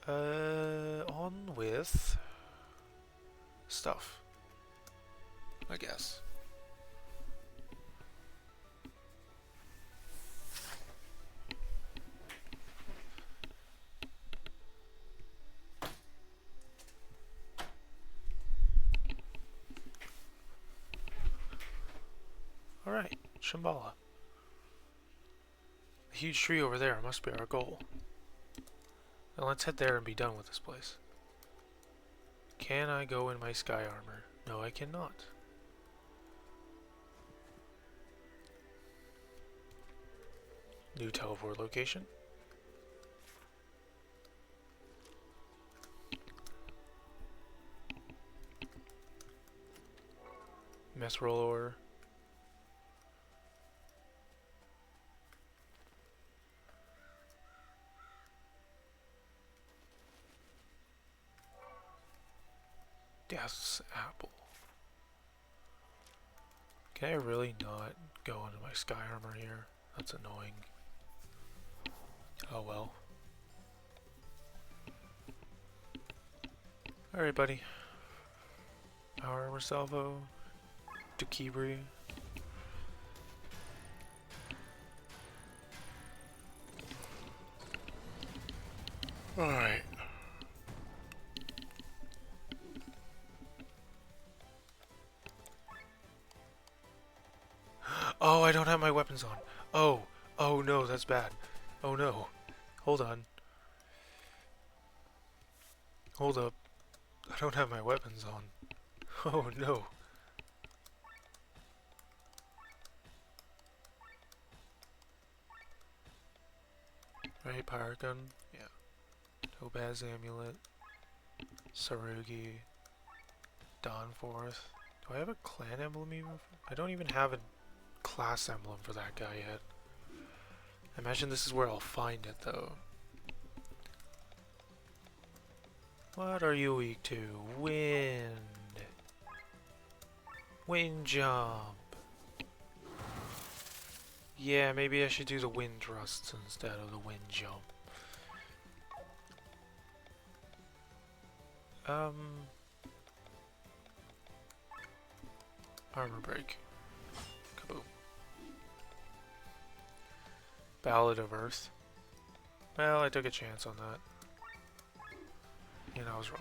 [SPEAKER 1] On with stuff, I guess. Alright, Shambhala. The huge tree over there must be our goal. Now let's head there and be done with this place. Can I go in my sky armor? No, I cannot. New teleport location. Mithril ore. Death's apple. Can I really not go into my sky armor here? That's annoying. Oh well. Alright, buddy. Power armor salvo. Tukibri. Alright. Oh, I don't have my weapons on. Oh. Oh no, that's bad. Oh no. Hold on. Hold up. I don't have my weapons on. Oh no. Right, power gun. Yeah. Topaz amulet. Sarugi. Dawnforth. Do I have a clan emblem even? I don't even have a class emblem for that guy yet. I imagine this is where I'll find it though. What are you weak to? Wind. Wind jump. Yeah, maybe I should do the wind thrusts instead of the wind jump. Armor break. Kaboom. Ballad of Earth. Well, I took a chance on that. And I was wrong.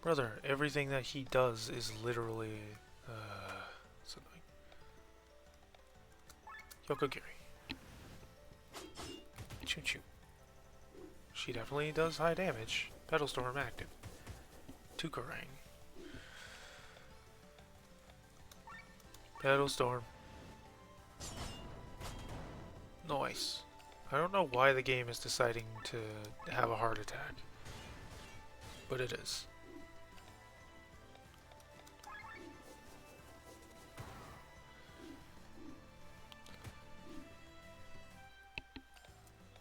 [SPEAKER 1] Brother, everything that he does is literally, what's it like? Yokogiri. Choo choo. She definitely does high damage. Pedal Storm active. Tukarang. Battle Storm. Nice. I don't know why the game is deciding to have a heart attack, but it is.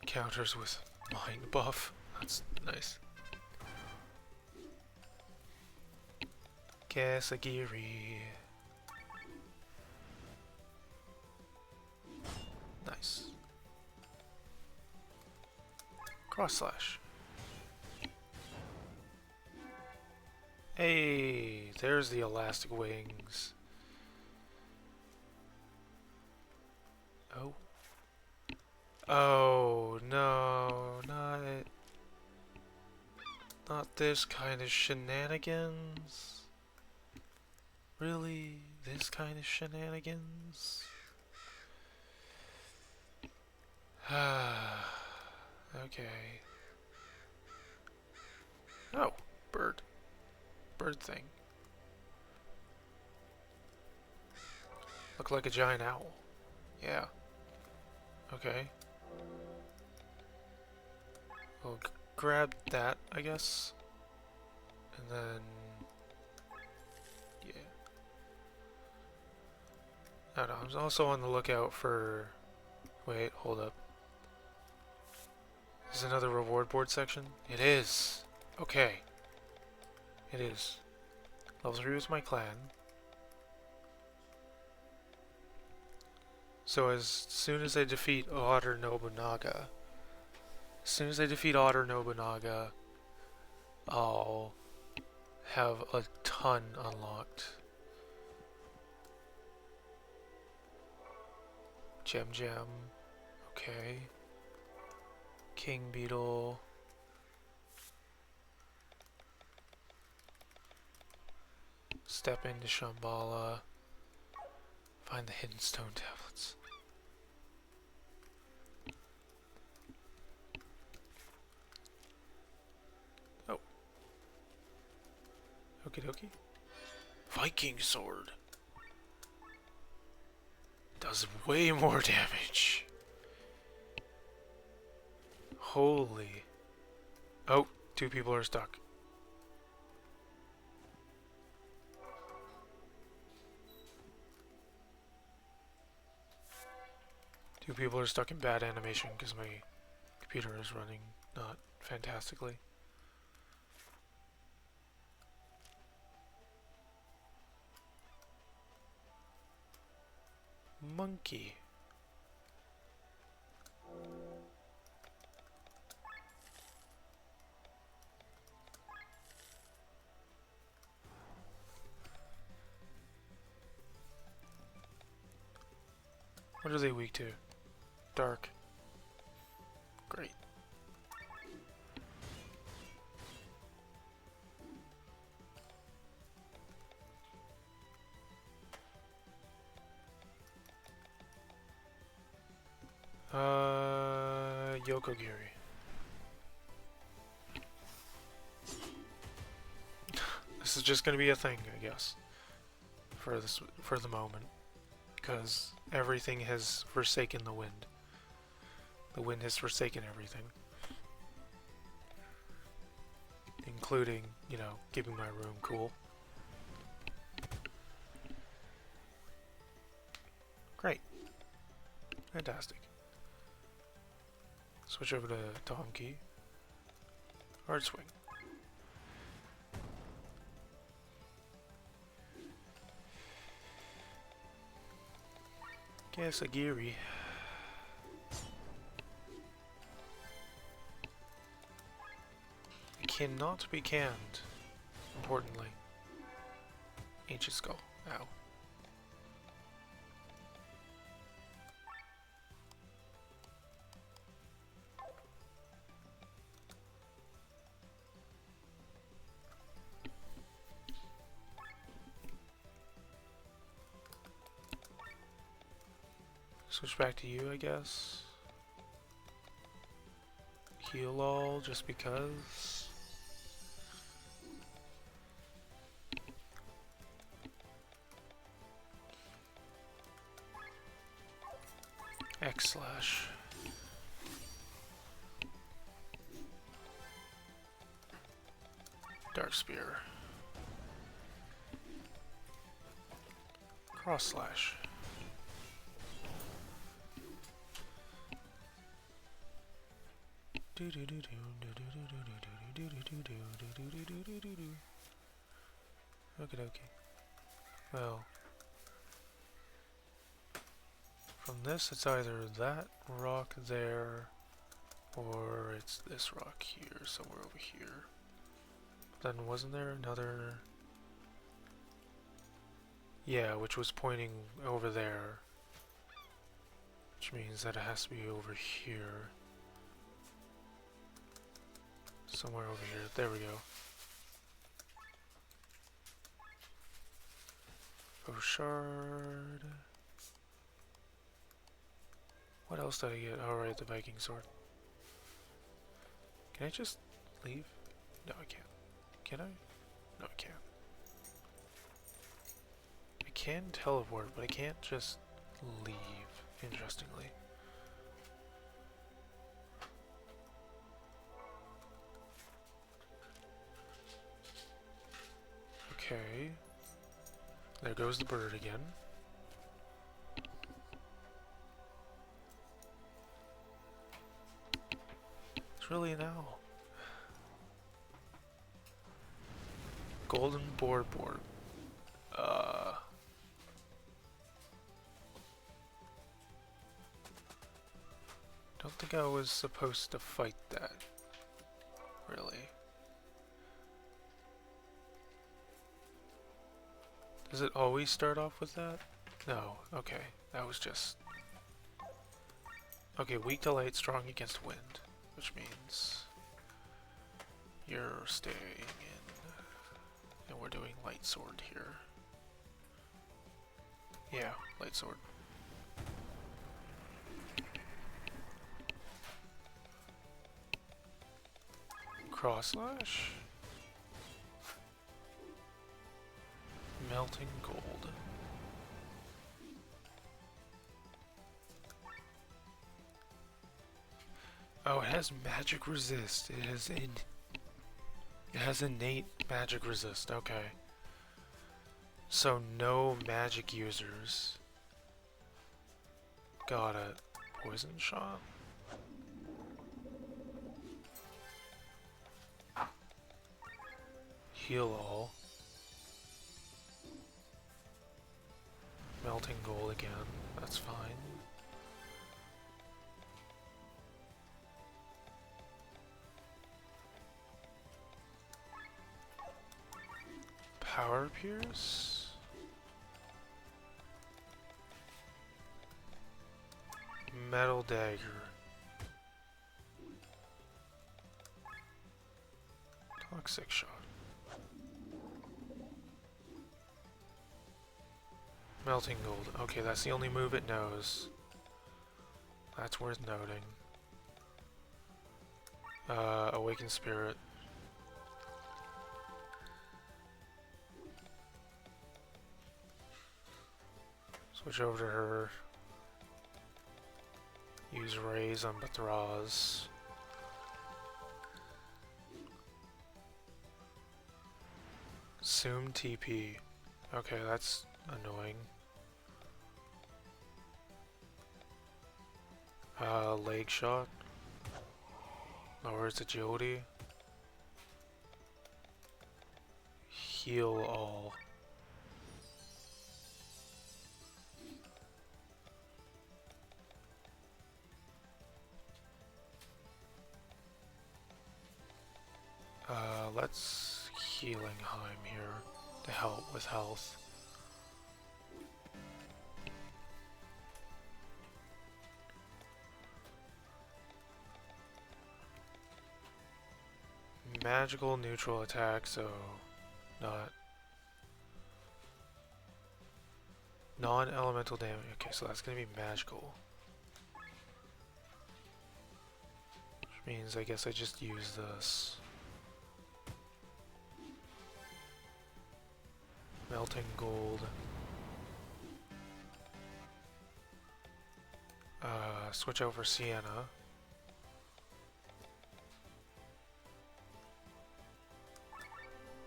[SPEAKER 1] Counters with mind buff. That's nice. Kasagiri. Nice. Cross slash. Hey, there's the elastic wings. Oh. Oh, no, not this kind of shenanigans. Really? This kind of shenanigans? Okay. Oh, bird. Bird thing. Look like a giant owl. Yeah. Okay. We'll grab that, I guess. And then... yeah. I don't know, I'm also on the lookout for... wait, hold up. Is another reward board section? It is! Okay. It is. Level 3 was my clan. So as soon as I defeat Otter Nobunaga, I'll have a ton unlocked. Gem. Okay. King Beetle. Step into Shambhala. Find the hidden stone tablets. Oh. Okie dokie. Viking sword. Does way more damage. Holy. Oh, 2 people are stuck. Two people are stuck in bad animation because my computer is running not fantastically. Monkey. What are they weak to? Dark. Great. Yokogiri. This is just gonna be a thing, I guess, for the moment, because everything has forsaken the wind. The wind has forsaken everything, including, you know, keeping my room cool. Great. Fantastic. Switch over to Donkey. Hard swing. Kasagiri. Cannot be canned. Importantly. Ancient skull. Ow. Switch back to you, I guess. Heal all, just because. X slash. Dark spear. Cross slash. Okay, okay. Well, from this, it's either that rock there, or it's this rock here, somewhere over here. Then wasn't there another? Yeah, which was pointing over there, which means that it has to be over here. Somewhere over here. There we go. Shard. What else did I get? Alright, the Viking sword. Can I just leave? No, I can't. Can I? No, I can't. I can teleport, but I can't just leave, interestingly. Okay. There goes the bird again. It's really an owl. Golden board. Don't think I was supposed to fight that. Really. Does it always start off with that? No. Okay. That was just... Okay, weak to light, strong against wind. Which means... You're staying in... And we're doing light sword here. Yeah, light sword. Cross slash. Melting gold. Oh, it has magic resist. It has innate magic resist. Okay. So no magic users. Got it. Poison shot. Heal all. Melting gold again. That's fine. Power pierce. Metal dagger. Toxic shot. Melting gold. Okay, that's the only move it knows. That's worth noting. Awakened spirit. Switch over to her. Use rays on Bathraz. Assume TP. Okay, that's annoying. Leg shot. Lowers agility. Heal all. Let's Healing Heim here to help with health. Magical neutral attack, so not non-elemental damage. Okay, so that's gonna be magical. Which means I guess I just use this. Melting gold. Switch over Sienna.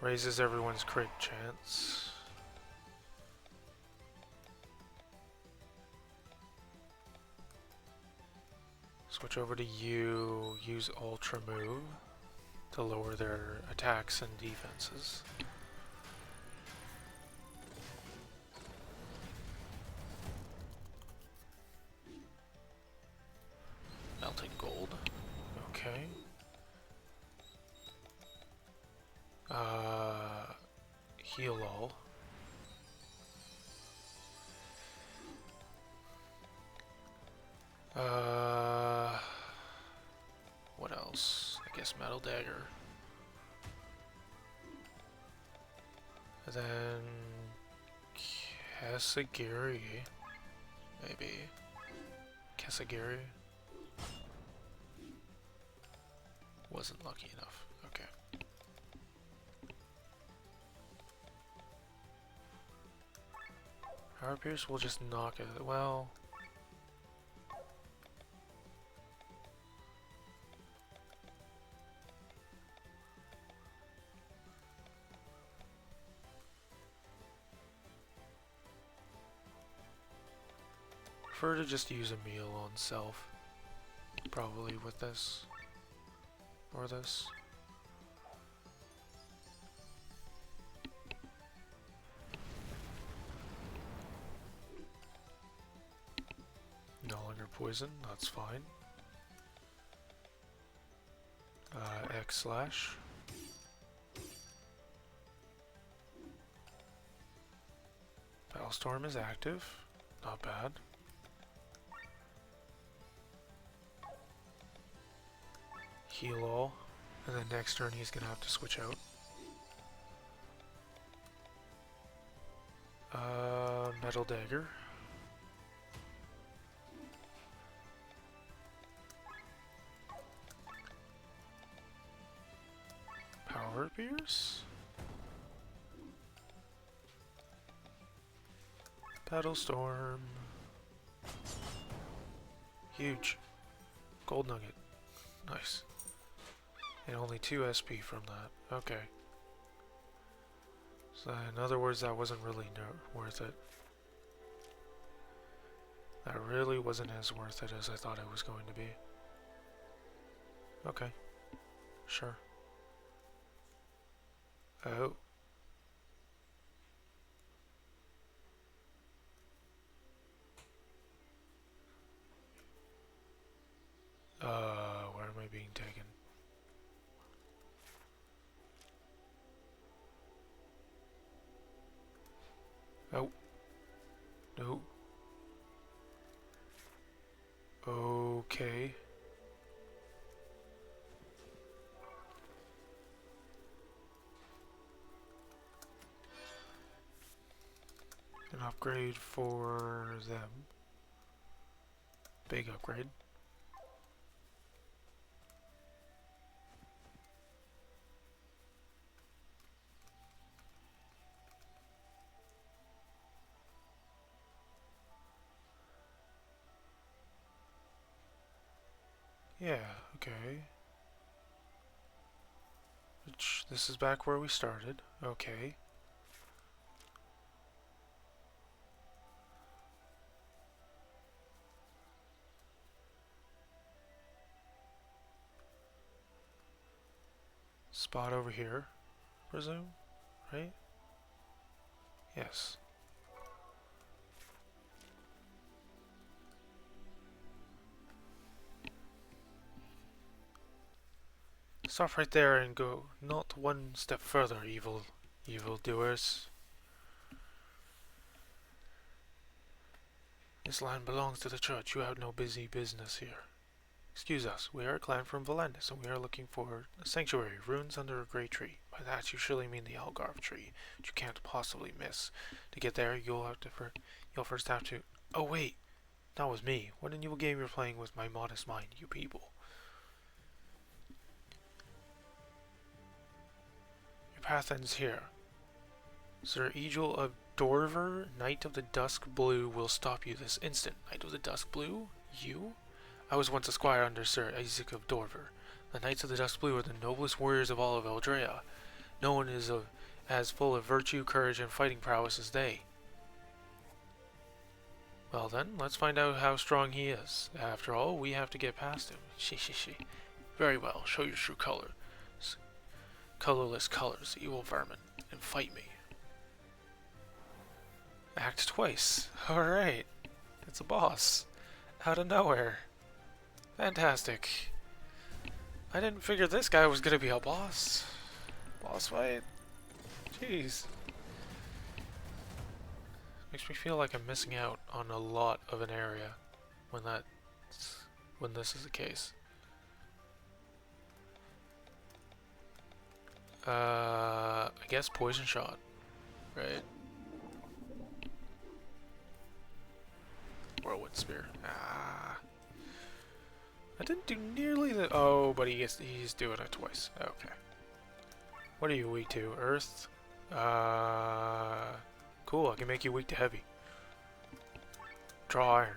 [SPEAKER 1] Raises everyone's crit chance. Switch over to you. Use Ultra Move to lower their attacks and defenses. Melting Gold. Okay. Heal all. What else? I guess Metal Dagger. And then Kasagiri. Maybe. Kasagiri. Wasn't lucky enough. Okay. Power Pierce will just knock it. Well. Prefer to just use a meal on self. Probably with this. Or this. No longer poison, that's fine. X slash. Battlestorm is active, not bad. Heal all, and then next turn he's gonna have to switch out. Metal Dagger. Power Pierce. Battlestorm. Huge. Gold Nugget. Nice. And only 2 SP from that. Okay. So in other words, that wasn't really worth it. That really wasn't as worth it as I thought it was going to be. Okay. Sure. Oh. Where am I being taken? Oh. No. Okay. An upgrade for them. Big upgrade. Yeah, okay. Which, this is back where we started. Okay. Spot over here, presume, right? Yes. Stop right there and go not one step further, evil doers. This land belongs to the church. You have no busy business here. Excuse us, we are a clan from Valendis, and we are looking for a sanctuary, ruins under a great tree. By that you surely mean the Algarve tree, which you can't possibly miss. To get there, you'll first have to... Oh wait, that was me. What a new game you're playing with my modest mind, you people. Your path ends here. Sir Egil of Dorver, Knight of the Dusk Blue, will stop you this instant. Knight of the Dusk Blue? You? I was once a squire under Sir Isaac of Dorver. The Knights of the Dusk Blue are the noblest warriors of all of Eldrea. No one is as full of virtue, courage, and fighting prowess as they. Well then, let's find out how strong he is. After all, we have to get past him. She. Very well, show your true colors. Colorless colors, evil vermin, and fight me. Act twice. Alright. It's a boss. Out of nowhere. Fantastic. I didn't figure this guy was gonna be a boss. Boss fight. Jeez. Makes me feel like I'm missing out on a lot of an area when this is the case. I guess poison shot, right? Whirlwind spear. Ah, I didn't do nearly the. Oh, but he's doing it twice. Okay. What are you weak to? Earth. Cool. I can make you weak to heavy. Draw iron.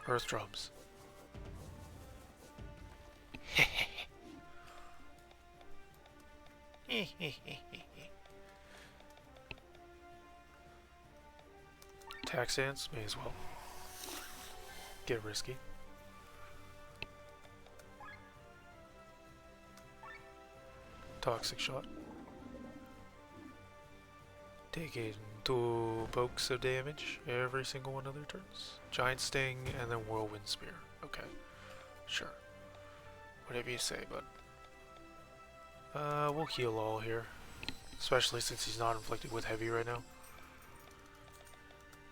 [SPEAKER 1] Earth drums. Attack stance, may as well. Get risky. Toxic shot. Taking 2 pokes of damage every single one of their turns. Giant sting and then whirlwind spear. Okay, sure. Whatever you say, bud. We'll heal all here. Especially since he's not inflicted with heavy right now.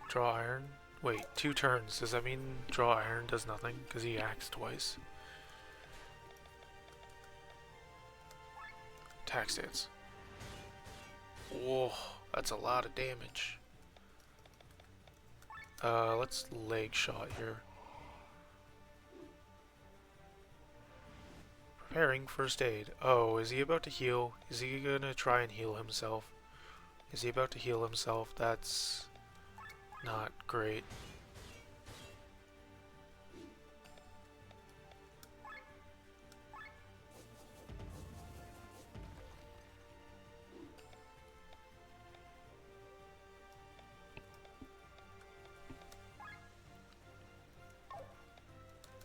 [SPEAKER 1] Draw iron. Wait, 2 turns. Does that mean draw iron does nothing? Because he acts twice. Attack stance. Whoa, that's a lot of damage. Let's leg shot here. Preparing first aid. Oh, is he about to heal? Is he gonna try and heal himself? Is he about to heal himself? That's not great.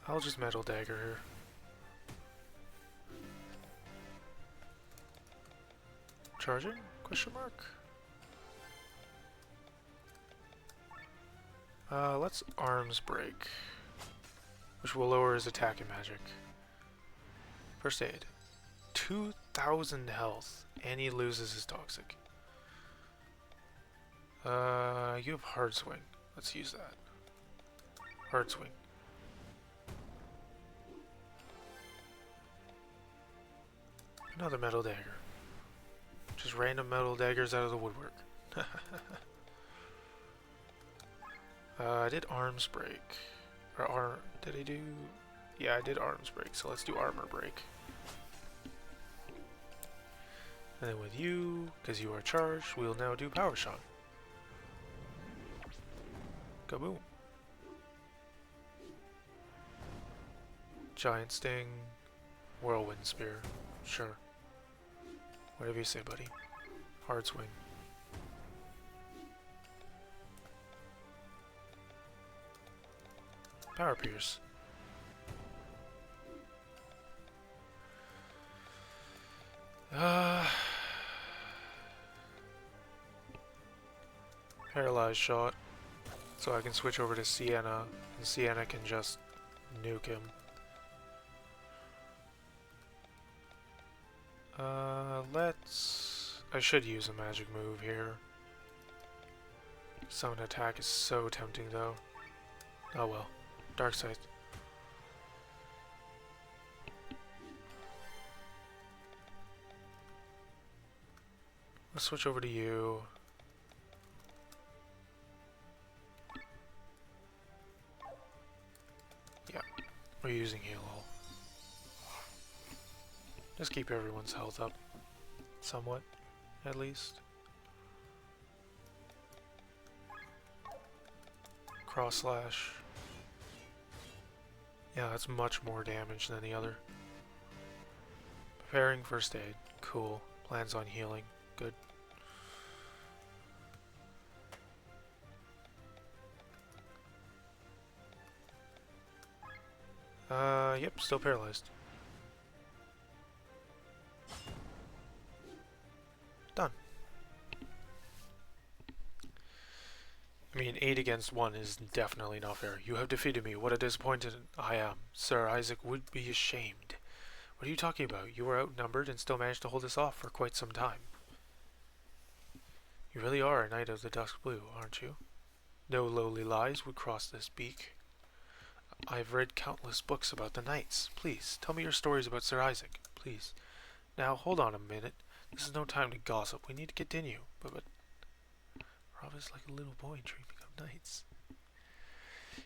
[SPEAKER 1] I'll just metal dagger here. Charging? Question mark? Let's arms break, which will lower his attack and magic. First aid. 2,000 health, and he loses his toxic. You have hard swing. Let's use that. Hard swing. Another metal dagger. Just random metal daggers out of the woodwork. I did arms break. Or did I do? Yeah, I did arms break, so let's do armor break. And then with you, because you are charged, we'll now do power shot. Kaboom. Giant sting. Whirlwind spear. Sure. Whatever you say, buddy. Hard swing. Power pierce. Paralyzed shot. So I can switch over to Sienna, and Sienna can just nuke him. I should use a magic move here. Summon attack is so tempting though. Oh well. Dark side. Let's switch over to you. Yeah, we're using heal all. Just keep everyone's health up. Somewhat, at least. cross slash. Yeah, that's much more damage than the other. Preparing first aid. Cool. Plans on healing. Good. Yep, still paralyzed. Done. I mean, 8 against 1 is definitely not fair. You have defeated me. What a disappointed I am. Sir Isaac would be ashamed. What are you talking about? You were outnumbered and still managed to hold us off for quite some time. You really are a knight of the dusk blue, aren't you? No lowly lies would cross this beak. I've read countless books about the knights. Please, tell me your stories about Sir Isaac. Please. Now, hold on a minute. This is no time to gossip. We need to continue. But Rob is like a little boy dreaming of knights.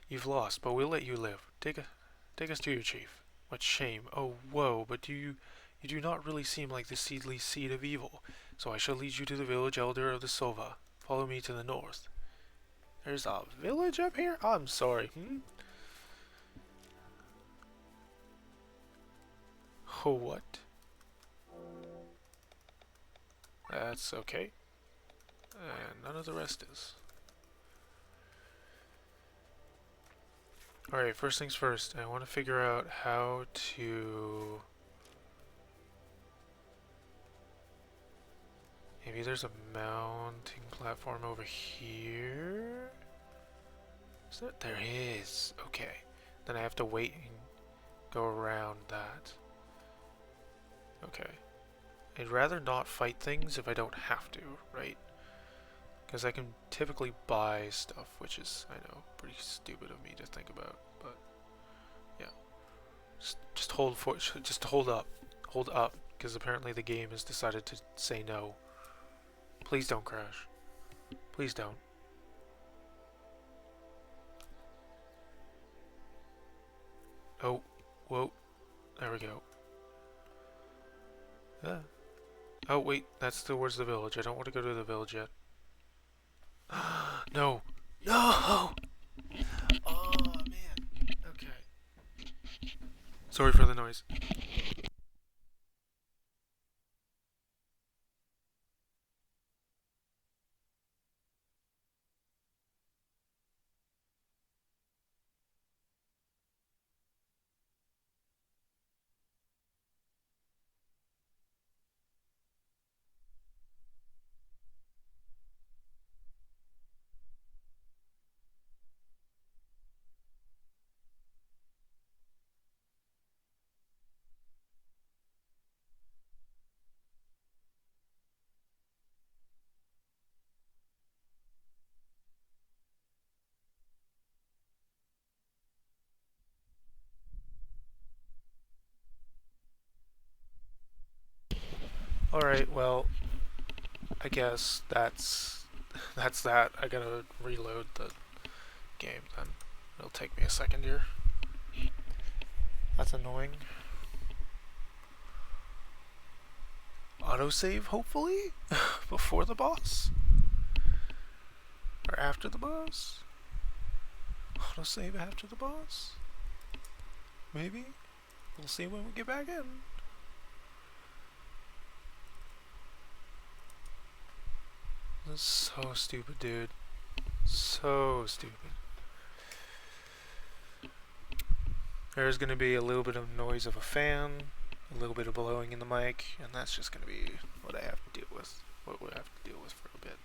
[SPEAKER 1] You've lost, but we'll let you live. Take us to your chief. What shame. Oh, whoa, but you do not really seem like the seedly seed of evil. So I shall lead you to the village elder of the Sova. Follow me to the north. There's a village up here? I'm sorry. Oh, what? That's okay. And none of the rest is. Alright, first things first. I want to figure out how to... Maybe there's a mounting platform over here? Is that? There is. Okay. Then I have to wait and go around that. Okay. I'd rather not fight things if I don't have to, right? Because I can typically buy stuff, which is, I know, pretty stupid of me to think about, but yeah. Just hold up. Hold up, because apparently the game has decided to say no. Please don't crash. Please don't. Oh, whoa. There we go. Yeah. Oh, wait, that's towards the village. I don't want to go to the village yet. No! No! Oh, man. Okay. Sorry for the noise. Alright, well, I guess that's that. I gotta reload the game then. It'll take me a second here. That's annoying. Autosave, hopefully? Before the boss? Or after the boss? Autosave after the boss? Maybe? We'll see when we get back in. This is so stupid, dude. So stupid. There's gonna be a little bit of noise of a fan, a little bit of blowing in the mic, and that's just gonna be what I have to deal with. What we have to deal with for a bit.